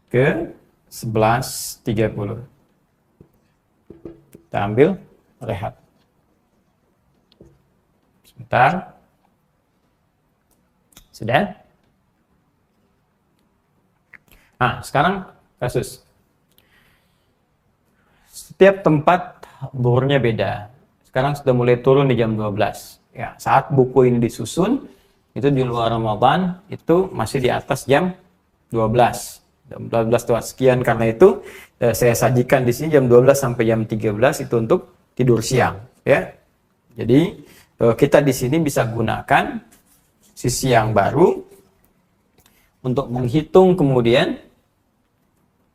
ke 11.30. Kita ambil rehat. Sebentar. Sudah? Nah, sekarang kasus. Setiap tempat zuhurnya beda. Sekarang sudah mulai turun di jam 12. Ya, saat buku ini disusun, itu di luar Ramadan, itu masih di atas jam 12. Jam 12 lewat sekian, karena itu saya sajikan di sini jam 12 sampai jam 13 itu untuk tidur siang, ya. Jadi kita di sini bisa gunakan sisi yang baru untuk menghitung kemudian,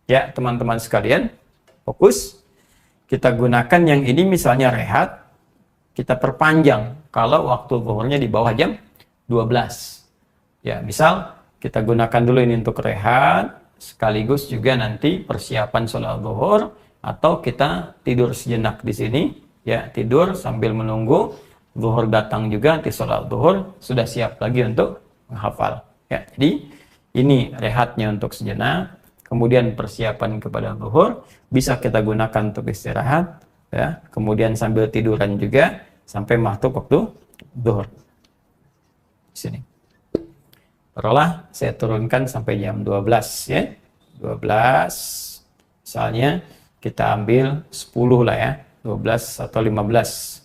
ya teman-teman sekalian, fokus. Kita gunakan yang ini misalnya rehat, kita perpanjang kalau waktu zuhurnya di bawah jam 12. Ya, misal kita gunakan dulu ini untuk rehat, sekaligus juga nanti persiapan sholat zuhur, atau kita tidur sejenak di sini, ya, tidur sambil menunggu zuhur datang juga, nanti sholat zuhur sudah siap lagi untuk menghafal. Ya, jadi ini rehatnya untuk sejenak, kemudian persiapan kepada zuhur bisa kita gunakan untuk istirahat, ya, kemudian sambil tiduran juga sampai masuk waktu zuhur. Di sini. Taruhlah saya turunkan sampai jam 12 ya. 12 misalnya kita ambil 10 lah ya. 12 atau 15.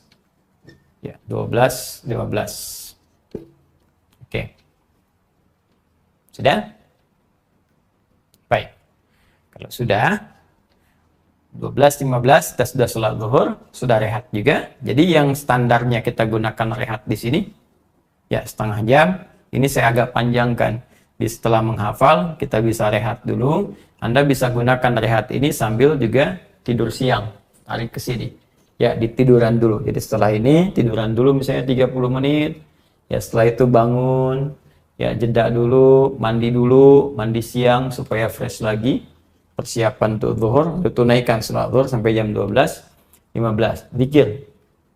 Ya, 12, 15. Oke. Sudah? Baik. Kalau sudah 12, 15 kita sudah sholat zuhur, sudah rehat juga. Jadi yang standarnya kita gunakan rehat di sini ya setengah jam. Ini saya agak panjangkan. Di setelah menghafal, kita bisa rehat dulu. Anda bisa gunakan rehat ini sambil juga tidur siang. Tarik ke sini. ya ditiduran dulu. Jadi setelah ini tiduran dulu misalnya 30 menit, ya setelah itu bangun, ya jeda dulu, mandi siang supaya fresh lagi, persiapan untuk zuhur, tunaikan salat zuhur sampai jam 12.15. Zikir.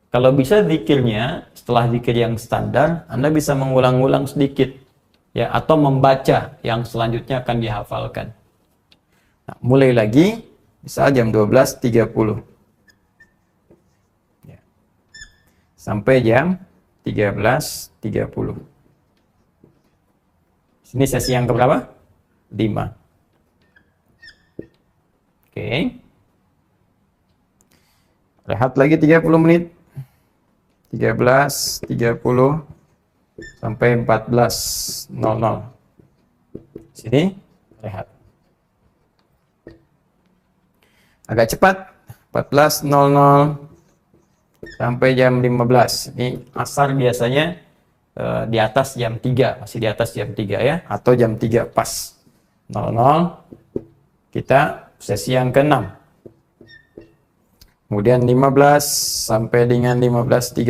Kalau bisa zikirnya, setelah zikir yang standar, Anda bisa mengulang-ulang sedikit, ya, atau membaca yang selanjutnya akan dihafalkan. Nah, mulai lagi, misal jam 12.30. Ya. Sampai jam 13.30. Ini sesi yang keberapa? 5. Oke. Rehat lagi 30 menit. 13.30 sampai 14.00. Sini rehat. Agak cepat. 14.00 sampai jam 15. Ini asar biasanya di atas jam 3, masih di atas jam 3 ya, atau jam 3 pas 00 kita sesi yang ke-6. Kemudian 15 sampai dengan 15.30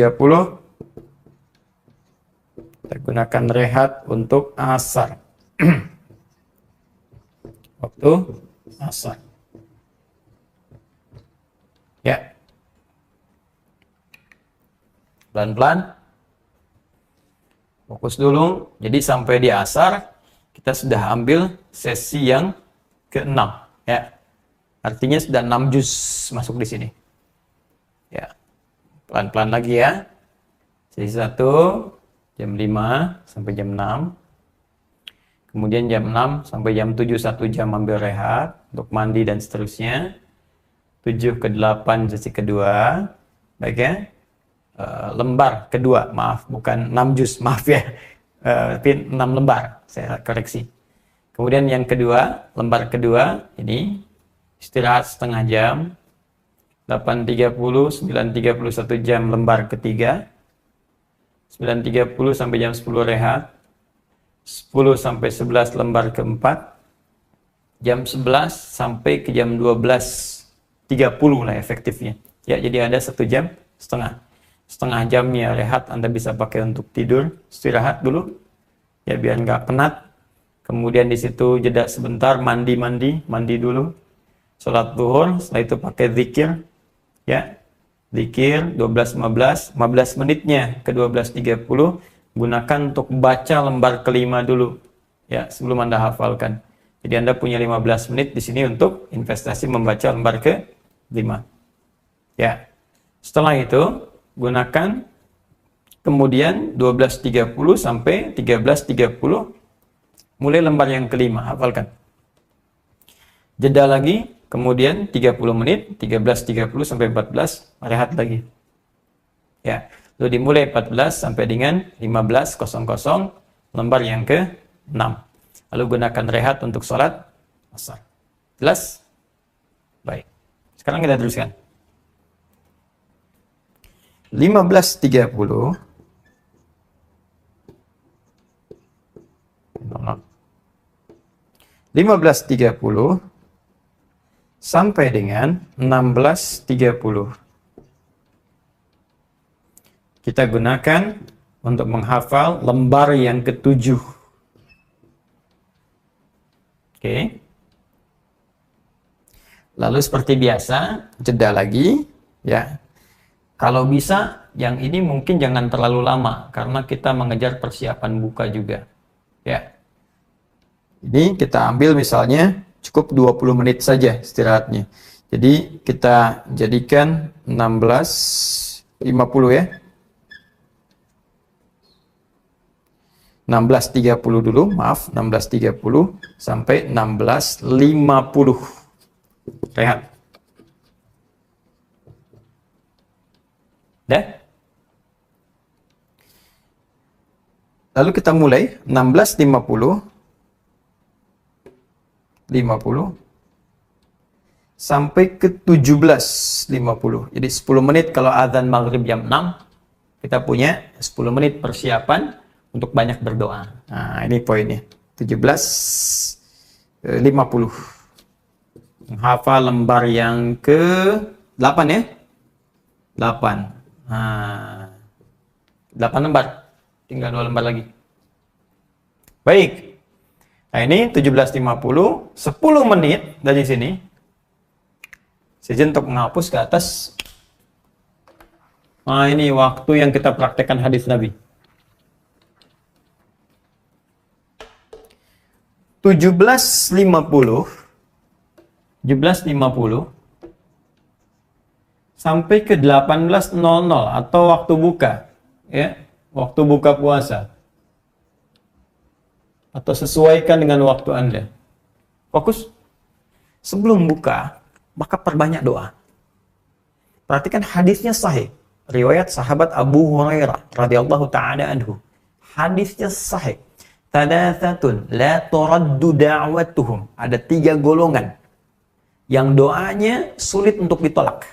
kita gunakan rehat untuk asar. Waktu asar. Ya. Pelan-pelan. Fokus dulu. Jadi sampai di asar kita sudah ambil sesi yang ke-6 ya. Artinya sudah 6 juz masuk di sini. Ya. Pelan-pelan lagi ya. Sesi 1 jam 5 sampai jam 6. Kemudian jam 6 sampai jam 7 1 jam ambil rehat untuk mandi dan seterusnya. 7 ke 8 sesi kedua. Baik ya. Lembar kedua, maaf, bukan 6 juz, maaf ya. 6 lembar, saya koreksi. Kemudian yang kedua, lembar kedua ini istirahat setengah jam. 8.30, 9.30 1 jam lembar ketiga. 9.30 sampai jam 10 rehat. 10 sampai 11 lembar keempat. Jam 11 sampai ke jam 12.30 lah efektifnya. Ya, jadi ada 1 jam setengah. Setengah jamnya rehat Anda bisa pakai untuk tidur, istirahat dulu. Ya, biar nggak penat. Kemudian di situ jeda sebentar, mandi dulu. Salat zuhur, setelah itu pakai zikir. Ya, zikir 12.15, 15 menitnya ke 12.30 gunakan untuk baca lembar kelima dulu. Ya, sebelum Anda hafalkan. Jadi Anda punya 15 menit di sini untuk investasi membaca lembar ke-5. Ya. Setelah itu gunakan kemudian 12.30 sampai 13.30 mulai lembar yang kelima, hafalkan. Jeda lagi, kemudian 30 menit, 13.30 sampai 14, rehat lagi. Ya, lalu dimulai 14 sampai dengan 15.00 lembar yang ke-6. Lalu gunakan rehat untuk sholat asar. Jelas? Baik. Sekarang kita teruskan. 15.30 sampai dengan 16.30 kita gunakan untuk menghafal lembar yang ke-7. Oke. Lalu seperti biasa, jeda lagi ya. Kalau bisa, yang ini mungkin jangan terlalu lama karena kita mengejar persiapan buka juga. Ya. Ini kita ambil misalnya cukup 20 menit saja istirahatnya. Jadi kita jadikan 16.50 ya. 16.30 dulu, maaf, 16.30 sampai 16.50. Rehat. Dah? Lalu kita mulai 16.50 sampai ke 17.50. Jadi 10 menit kalau azan maghrib jam 6, kita punya 10 menit persiapan untuk banyak berdoa. Nah, ini poinnya. 17.50. Menghafal lembar yang ke-8 ya. 8. Nah, 8 lembar. Tinggal 2 lembar lagi. Baik. Nah, ini 17.50, 10 menit dari sini. Saya untuk menghapus ke atas. Nah, ini waktu yang kita praktekkan hadis Nabi. 17.50 sampai ke 18.00 atau waktu buka, ya, waktu buka puasa. Atau sesuaikan dengan waktu Anda. Fokus. Sebelum buka, maka perbanyak doa. Perhatikan hadisnya sahih. Riwayat sahabat Abu Hurairah radhiyallahu taala anhu. Hadisnya sahih. Thalathatun la turaddu da'watuhum. Ada 3 golongan yang doanya sulit untuk ditolak.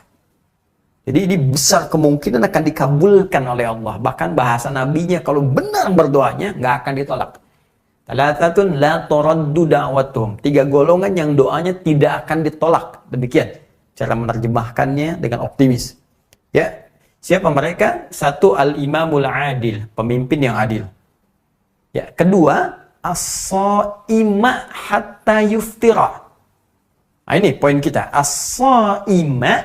Jadi ini besar kemungkinan akan dikabulkan oleh Allah. Bahkan bahasa nabinya kalau benar berdoanya nggak akan ditolak. Thalathatun la turaddu da'watuhum. 3 golongan yang doanya tidak akan ditolak. Demikian cara menerjemahkannya dengan optimis. Ya, siapa mereka? 1, al-imamul adil, pemimpin yang adil. Ya, kedua, as-shaima hatta yuftira. Nah, ini poin kita. As-shaima,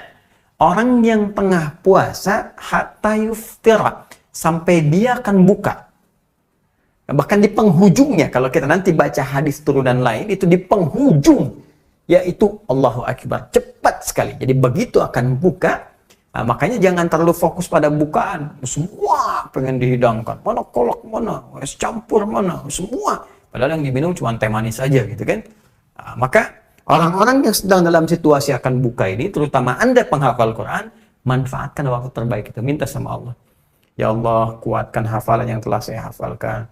orang yang tengah puasa hatta yuftira, sampai dia akan buka. Nah, bahkan di penghujungnya, kalau kita nanti baca hadis turunan lain, itu di penghujung, yaitu Allahu Akbar. Cepat sekali. Jadi begitu akan buka. Nah, makanya jangan terlalu fokus pada bukaan. Semua pengen dihidangkan. Mana kolak, mana es campur, mana semua. Padahal yang diminum cuma teh manis saja gitu kan. Nah, maka orang-orang yang sedang dalam situasi akan buka ini, terutama Anda penghafal Quran, manfaatkan waktu terbaik itu. Minta sama Allah. Ya Allah, kuatkan hafalan yang telah saya hafalkan.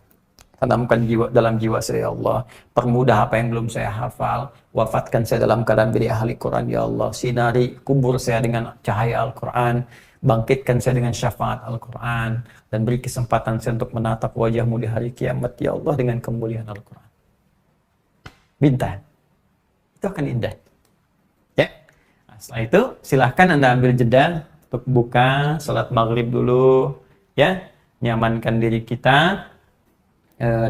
Tanamkan dalam jiwa saya, ya Allah. Permudah apa yang belum saya hafal. Wafatkan saya dalam keadaan menjadi ahli Quran, ya Allah. Sinari kubur saya dengan cahaya Al-Quran. Bangkitkan saya dengan syafaat Al-Quran. Dan beri kesempatan saya untuk menatap wajah-Mu di hari kiamat, ya Allah, dengan kemuliaan Al-Quran. Minta. Itu akan indah. Ya. Nah, setelah itu, silahkan Anda ambil jeda untuk buka, salat maghrib dulu. Ya. Nyamankan diri kita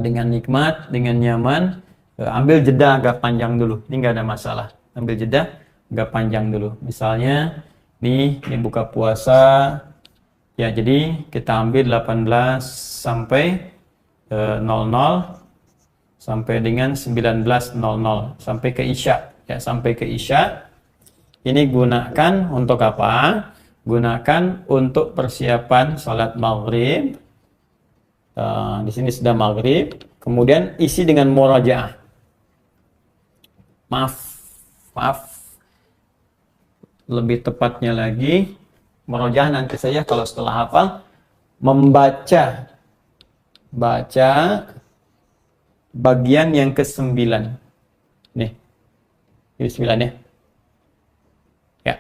dengan nikmat, dengan nyaman. Ambil jeda agak panjang dulu, ini nggak ada masalah. Ambil jeda agak panjang dulu. Misalnya ini buka puasa, ya, jadi kita ambil 18 sampai 00 sampai dengan 19.00 sampai ke Isya, ya, sampai ke Isya. Ini gunakan untuk apa? Gunakan untuk persiapan salat maghrib. Di sini sudah maghrib, kemudian isi dengan murajaah. Maaf, lebih tepatnya lagi, murajaah nanti saja kalau setelah hafal, baca bagian yang ke-9. Nih, ini 9 ya. Ya.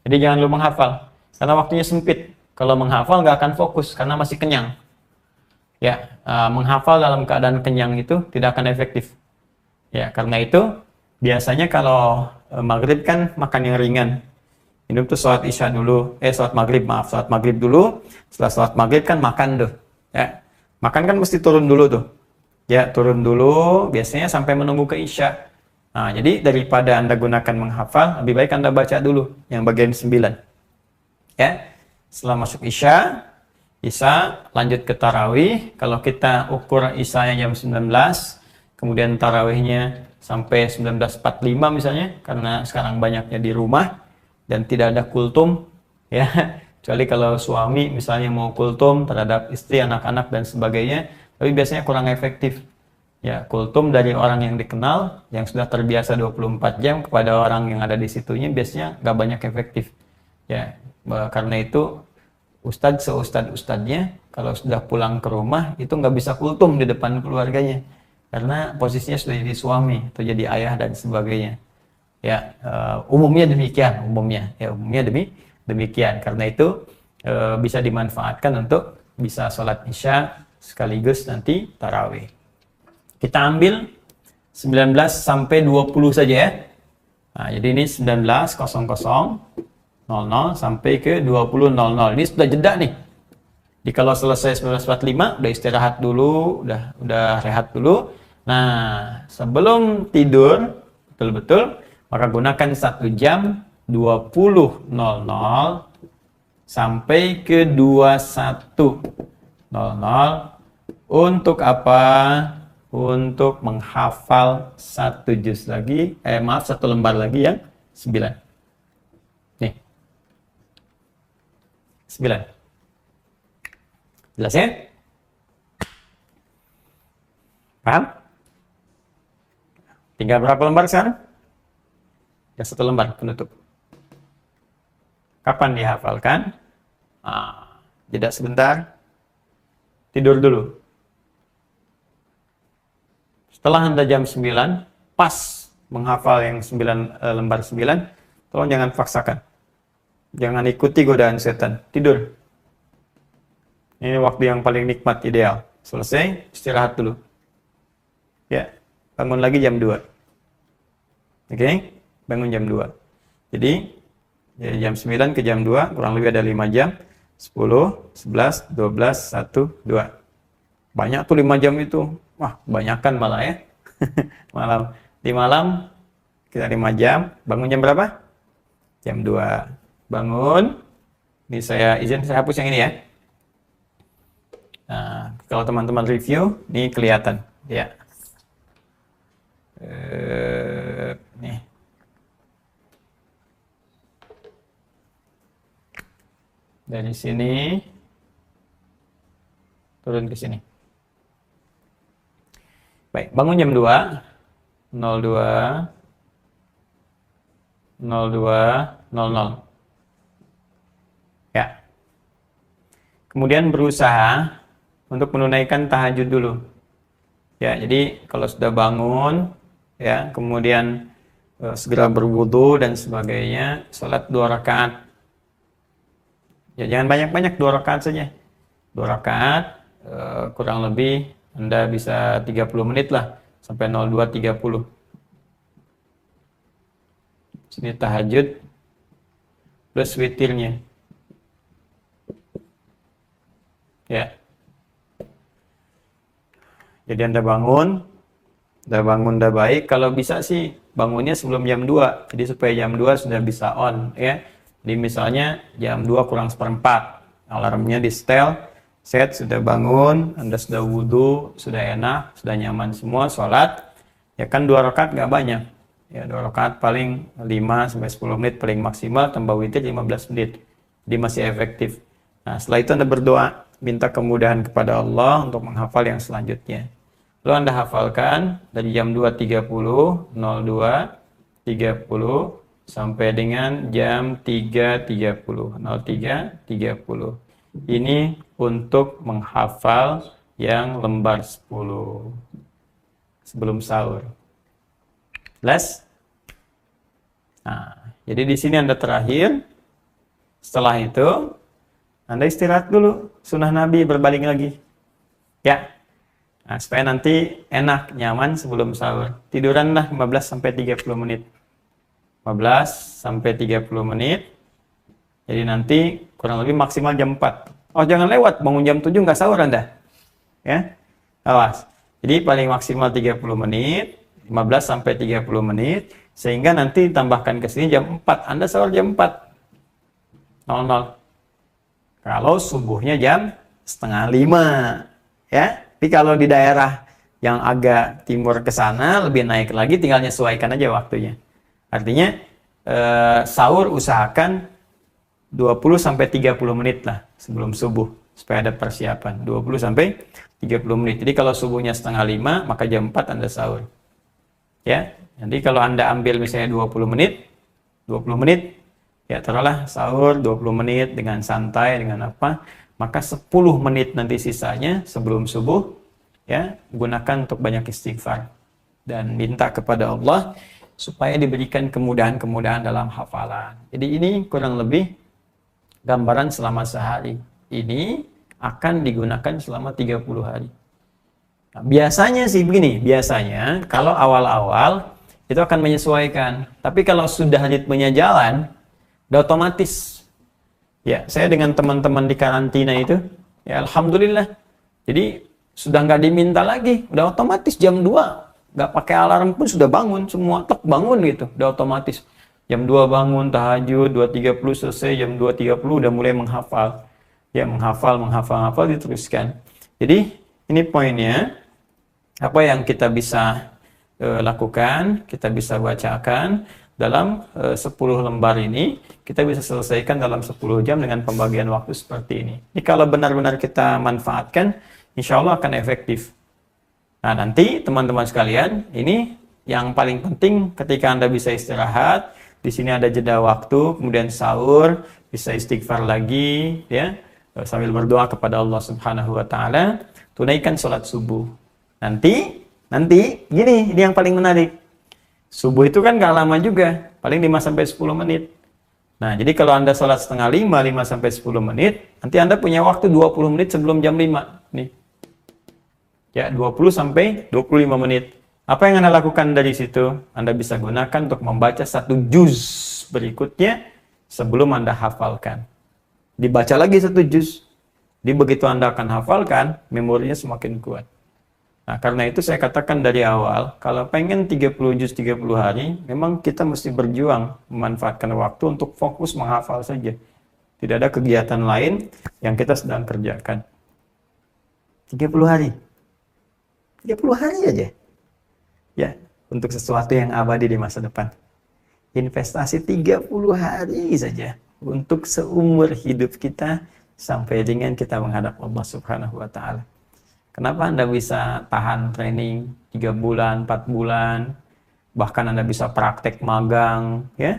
Jadi jangan lupa menghafal, karena waktunya sempit. Kalau menghafal nggak akan fokus, karena masih kenyang. Ya, menghafal dalam keadaan kenyang itu tidak akan efektif. Ya, karena itu biasanya kalau maghrib kan makan yang ringan. Ini tuh sholat isya dulu, sholat maghrib dulu. Setelah sholat maghrib kan makan tuh. Ya, makan kan mesti turun dulu tuh. Ya, turun dulu, biasanya sampai menunggu ke isya. Nah, jadi daripada Anda gunakan menghafal, lebih baik Anda baca dulu yang bagian 9. Ya, setelah masuk isya lanjut ke tarawih. Kalau kita ukur isyanya jam 19, kemudian tarawihnya sampai 19.45 misalnya, karena sekarang banyaknya di rumah dan tidak ada kultum, ya, kecuali kalau suami misalnya mau kultum terhadap istri, anak-anak dan sebagainya, tapi biasanya kurang efektif. Ya, kultum dari orang yang dikenal, yang sudah terbiasa 24 jam kepada orang yang ada di situnya, biasanya nggak banyak efektif. Ya, karena itu ustadz-ustadznya kalau sudah pulang ke rumah itu nggak bisa kultum di depan keluarganya, karena posisinya sudah jadi suami atau jadi ayah dan sebagainya. Ya, umumnya demikian, umumnya demikian. Karena itu bisa dimanfaatkan untuk bisa sholat isya sekaligus nanti tarawih. Kita ambil 19 sampai 20 saja ya. Nah, jadi ini 19.00 sampai ke 20.00. Ini sudah jeda nih. Jadi kalau selesai 19.45 udah istirahat dulu, udah rehat dulu. Nah, sebelum tidur betul-betul, maka gunakan 1 jam 20.00 sampai ke 21.00 untuk apa? Untuk menghafal 1 juz lagi, 1 lembar lagi yang 9. Nih. 9. Jelas ya? Paham? Tinggal berapa lembar sekarang? Ya 1 lembar penutup. Kapan dihafalkan? Jeda sebentar. Tidur dulu. Setelah Anda jam 9, pas menghafal yang 9 lembar 9, tolong jangan paksakan. Jangan ikuti godaan setan. Tidur. Ini waktu yang paling nikmat, ideal. Selesai, istirahat dulu. Ya, bangun lagi jam 2. Oke? Bangun jam 2. Jadi, dari jam 9 ke jam 2, kurang lebih ada 5 jam. 10, 11, 12, 1, 2. Banyak tuh 5 jam itu. Wah, kebanyakan malah ya. Di malam, kita 5 jam. Bangun jam berapa? Jam 2. Bangun. Ini saya hapus yang ini ya. Nah, kalau teman-teman review, ini kelihatan. Ya. Nih. Dari sini turun ke sini. Baik, bangun jam 2. 02 00. Ya. Kemudian berusaha untuk menunaikan tahajud dulu. Ya, jadi kalau sudah bangun, ya, kemudian segera berwudu dan sebagainya, salat 2 rakaat. Ya, jangan banyak-banyak, 2 rakaat saja. 2 rakaat, kurang lebih Anda bisa 30 menit lah, sampai 02.30. Sini tahajud plus witirnya. Ya. Jadi Anda bangun, udah baik. Kalau bisa sih bangunnya sebelum jam 2. Jadi supaya jam 2 sudah bisa on, ya. Jadi misalnya jam 2 kurang seperempat, alarmnya di setel, set, sudah bangun, Anda sudah wudhu, sudah enak, sudah nyaman semua, sholat. Ya kan 2 rakaat nggak banyak. Ya 2 rakaat paling 5-10 menit paling maksimal, tambah witir 15 menit. Jadi masih efektif. Nah, setelah itu Anda berdoa, minta kemudahan kepada Allah untuk menghafal yang selanjutnya. Lalu Anda hafalkan dari jam 2.30, 02.30 sampai dengan jam 3.30, 03.30. Ini untuk menghafal yang lembar 10 sebelum sahur. Jelas? Nah, jadi di sini Anda terakhir. Setelah itu Anda istirahat dulu, sunnah Nabi berbalik lagi. Ya. Nah, supaya nanti enak, nyaman sebelum sahur. Tiduranlah 15-30 menit. 15-30 menit. Jadi nanti kurang lebih maksimal jam 4. Oh, jangan lewat, bangun jam 7 nggak sahur Anda. Ya. Awas. Jadi paling maksimal 30 menit, 15-30 menit, sehingga nanti tambahkan ke sini jam 4. Anda sahur jam 4.00. Kalau subuhnya jam 4:30, ya. Tapi kalau di daerah yang agak timur ke sana lebih naik lagi, tinggal nyesuaikan aja waktunya. Artinya sahur usahakan 20-30 menit lah sebelum subuh supaya ada persiapan. 20-30 menit. Jadi kalau subuhnya 4:30, maka jam 4 Anda sahur. Ya. Jadi kalau Anda ambil misalnya 20 menit, ya taruhlah sahur 20 menit dengan santai, dengan apa, maka 10 menit nanti sisanya sebelum subuh, ya, gunakan untuk banyak istighfar dan minta kepada Allah supaya diberikan kemudahan-kemudahan dalam hafalan. Jadi ini kurang lebih gambaran selama sehari. Ini akan digunakan selama 30 hari. Nah, biasanya sih begini, biasanya kalau awal-awal itu akan menyesuaikan. Tapi kalau sudah ritmenya jalan, udah otomatis. Ya, saya dengan teman-teman di karantina itu, ya alhamdulillah. Jadi sudah nggak diminta lagi, udah otomatis jam 2, nggak pakai alarm pun sudah bangun, semua tek bangun gitu, udah otomatis. Jam 2 bangun, tahajud, 2.30 selesai, jam 2.30 udah mulai menghafal. Ya, menghafal, diteruskan. Jadi, ini poinnya, apa yang kita bisa lakukan, kita bisa bacakan dalam 10 lembar ini, kita bisa selesaikan dalam 10 jam dengan pembagian waktu seperti ini. Jadi kalau benar-benar kita manfaatkan, insya Allah akan efektif. Nah, nanti teman-teman sekalian, ini yang paling penting ketika Anda bisa istirahat, di sini ada jeda waktu, kemudian sahur, bisa istighfar lagi, ya, sambil berdoa kepada Allah Subhanahu wa Ta'ala, tunaikan sholat subuh. Nanti gini, ini yang paling menarik. Subuh itu kan gak lama juga, paling 5-10 menit. Nah, jadi kalau Anda sholat setengah 5-10 menit, nanti Anda punya waktu 20 menit sebelum jam 5. Nih. Ya, 20-25 menit. Apa yang Anda lakukan dari situ? Anda bisa gunakan untuk membaca 1 juz berikutnya sebelum Anda hafalkan. Dibaca lagi 1 juz. Jadi begitu Anda akan hafalkan, memorinya semakin kuat. Nah, karena itu saya katakan dari awal, kalau pengen 30 juz 30 hari, memang kita mesti berjuang memanfaatkan waktu untuk fokus menghafal saja. Tidak ada kegiatan lain yang kita sedang kerjakan. 30 hari. 30 hari aja. Ya, untuk sesuatu yang abadi di masa depan. Investasi 30 hari saja untuk seumur hidup kita sampai dengan kita menghadap Allah Subhanahu wa Ta'ala. Kenapa Anda bisa tahan training 3 bulan, 4 bulan, bahkan Anda bisa praktek magang, ya?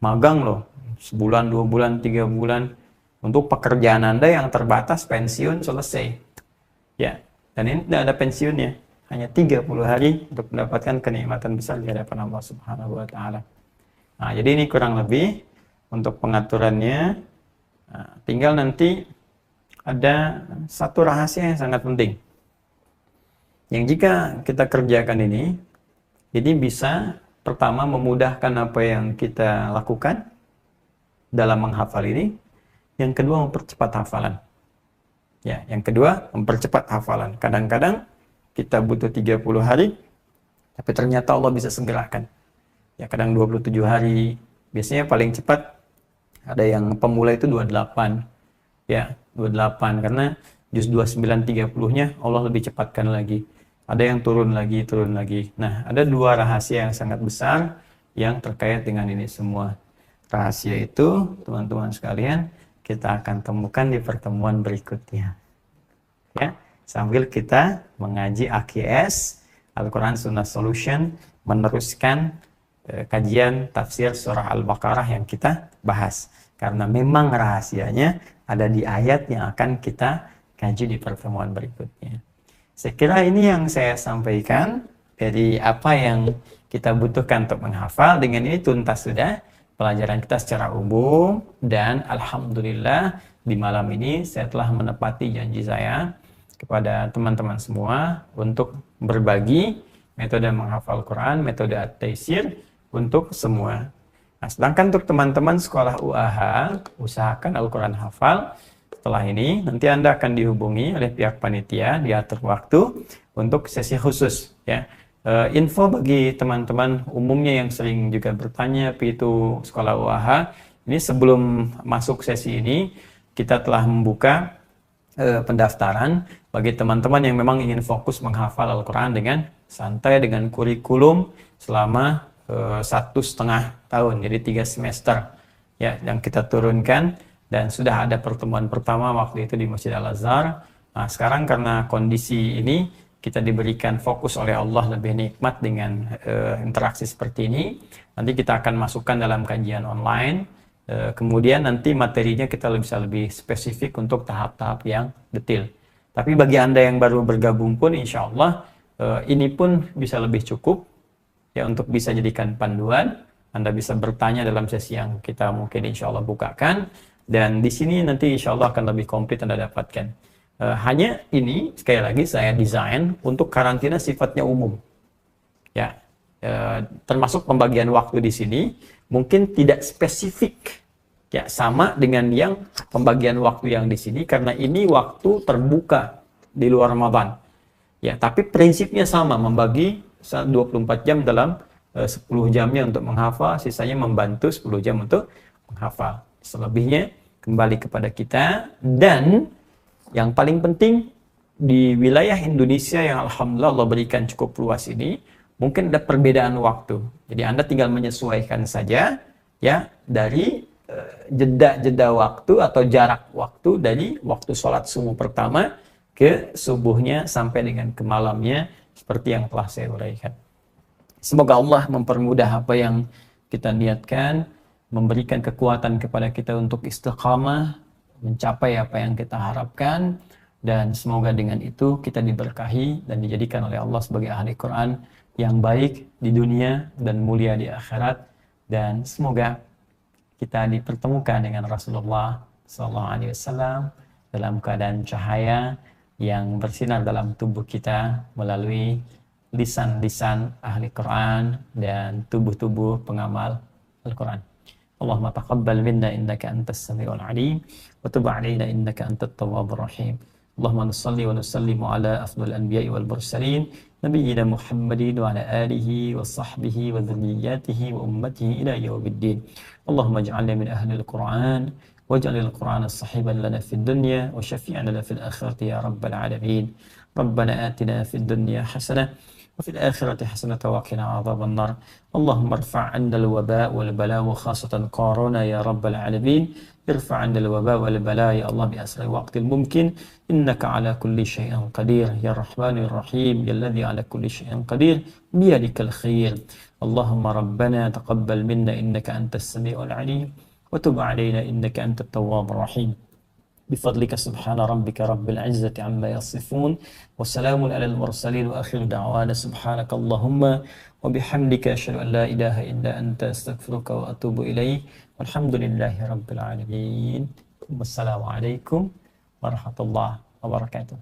Magang loh, sebulan, 2 bulan, 3 bulan, untuk pekerjaan Anda yang terbatas, pensiun selesai. Ya, dan ini tidak ada pensiunnya, hanya 30 hari untuk mendapatkan kenikmatan besar di hadapan Allah Subhanahu wa Ta'ala. Nah, jadi ini kurang lebih untuk pengaturannya. Nah, tinggal nanti ada satu rahasia yang sangat penting. Yang jika kita kerjakan ini, jadi bisa pertama memudahkan apa yang kita lakukan dalam menghafal ini. Yang kedua, mempercepat hafalan. Ya, yang kedua, mempercepat hafalan. Kadang-kadang kita butuh 30 hari, tapi ternyata Allah bisa segerakan. Ya, kadang 27 hari. Biasanya paling cepat ada yang pemula itu 28. Ya, 28 karena juz 29 30-nya Allah lebih cepatkan lagi. Ada yang turun lagi. Nah, ada 2 rahasia yang sangat besar yang terkait dengan ini semua. Rahasia itu, teman-teman sekalian, kita akan temukan di pertemuan berikutnya. Ya, sambil kita mengaji AQS, Al-Quran Sunnah Solution, meneruskan kajian tafsir surah Al-Baqarah yang kita bahas. Karena memang rahasianya ada di ayat yang akan kita kaji di pertemuan berikutnya. Saya kira ini yang saya sampaikan dari apa yang kita butuhkan untuk menghafal. Dengan ini tuntas sudah pelajaran kita secara umum, dan alhamdulillah di malam ini saya telah menepati janji saya kepada teman-teman semua untuk berbagi metode menghafal Quran, metode At-Taisir untuk semua. Nah, sedangkan untuk teman-teman sekolah UAH, usahakan Al-Quran hafal. Setelah ini, nanti Anda akan dihubungi oleh pihak panitia, diatur waktu untuk sesi khusus. Ya. Info bagi teman-teman umumnya yang sering juga bertanya, tapi itu sekolah UAH, ini sebelum masuk sesi ini, kita telah membuka pendaftaran bagi teman-teman yang memang ingin fokus menghafal Al-Quran dengan santai, dengan kurikulum selama 1,5 tahun, jadi 3 semester ya, yang kita turunkan. Dan sudah ada pertemuan pertama waktu itu di Masjid Al-Azhar. Nah, sekarang karena kondisi ini kita diberikan fokus oleh Allah lebih nikmat dengan interaksi seperti ini. Nanti kita akan masukkan dalam kajian online. Kemudian nanti materinya kita bisa lebih spesifik untuk tahap-tahap yang detail. Tapi bagi Anda yang baru bergabung pun insya Allah ini pun bisa lebih cukup ya untuk bisa jadikan panduan. Anda bisa bertanya dalam sesi yang kita mungkin insya Allah bukakan. Dan di sini nanti insya Allah akan lebih komplit Anda dapatkan. Hanya ini sekali lagi saya desain untuk karantina sifatnya umum. Ya, termasuk pembagian waktu di sini mungkin tidak spesifik Ya, sama dengan yang pembagian waktu yang di sini karena ini waktu terbuka di luar Ramadan. Ya, tapi prinsipnya sama, membagi 24 jam dalam 10 jamnya untuk menghafal, sisanya membantu 10 jam untuk menghafal. Selebihnya kembali kepada kita. Dan yang paling penting di wilayah Indonesia yang alhamdulillah Allah berikan cukup luas ini, mungkin ada perbedaan waktu. Jadi Anda tinggal menyesuaikan saja ya dari jeda-jeda waktu atau jarak waktu dari waktu sholat subuh pertama ke subuhnya sampai dengan ke malamnya seperti yang telah saya uraikan. Semoga Allah mempermudah apa yang kita niatkan, memberikan kekuatan kepada kita untuk istiqamah, mencapai apa yang kita harapkan, dan semoga dengan itu kita diberkahi dan dijadikan oleh Allah sebagai ahli Quran yang baik di dunia dan mulia di akhirat, dan semoga kita dipertemukan dengan Rasulullah SAW dalam keadaan cahaya yang bersinar dalam tubuh kita melalui lisan-lisan ahli Quran dan tubuh-tubuh pengamal Al-Quran. Allahumma taqabbal minna innaka antas samiul alim wa tub alaina innaka antat tawwabur rahim. Allahumma nusalli wa nusallimu ala afdal anbiya'i wal mursalin nabiyyina Muhammadin wa ala alihi wa sahbihi wa dhurriyyatihi wa ummatihi ila yaumiddin. Allahumma ij'alna min ahli al-Qur'an waj'al al-Qur'ana sahiban lana fid dunya wa syafi'an lana fil akhirati ya rabbal alamin. Rabbana atina fid dunya hasanah وفي الآخرة حسنة وقنا عذاب النار. اللهم ارفع عنا الوباء والبلاء وخاصة كورونا يا رب العالمين. ارفع عنا الوباء والبلاء يا الله بأسرع وقت الممكن، إنك على كل شيء قدير يا الرحمن الرحيم يا الذي على كل شيء قدير بيدك الخير. اللهم ربنا تقبل منا إنك أنت السميع العليم وتب علينا إنك أنت التواب الرحيم. بفضلك سبحان ربك رب العزة عما يصفون وسلام على المرسلين وآخر دعوانا سبحانك اللهم وبحمدك أشهد أن لا إله إلا أنت أستغفرك وأتوب إليك والحمد لله رب العالمين. والسلام عليكم ورحمة الله وبركاته.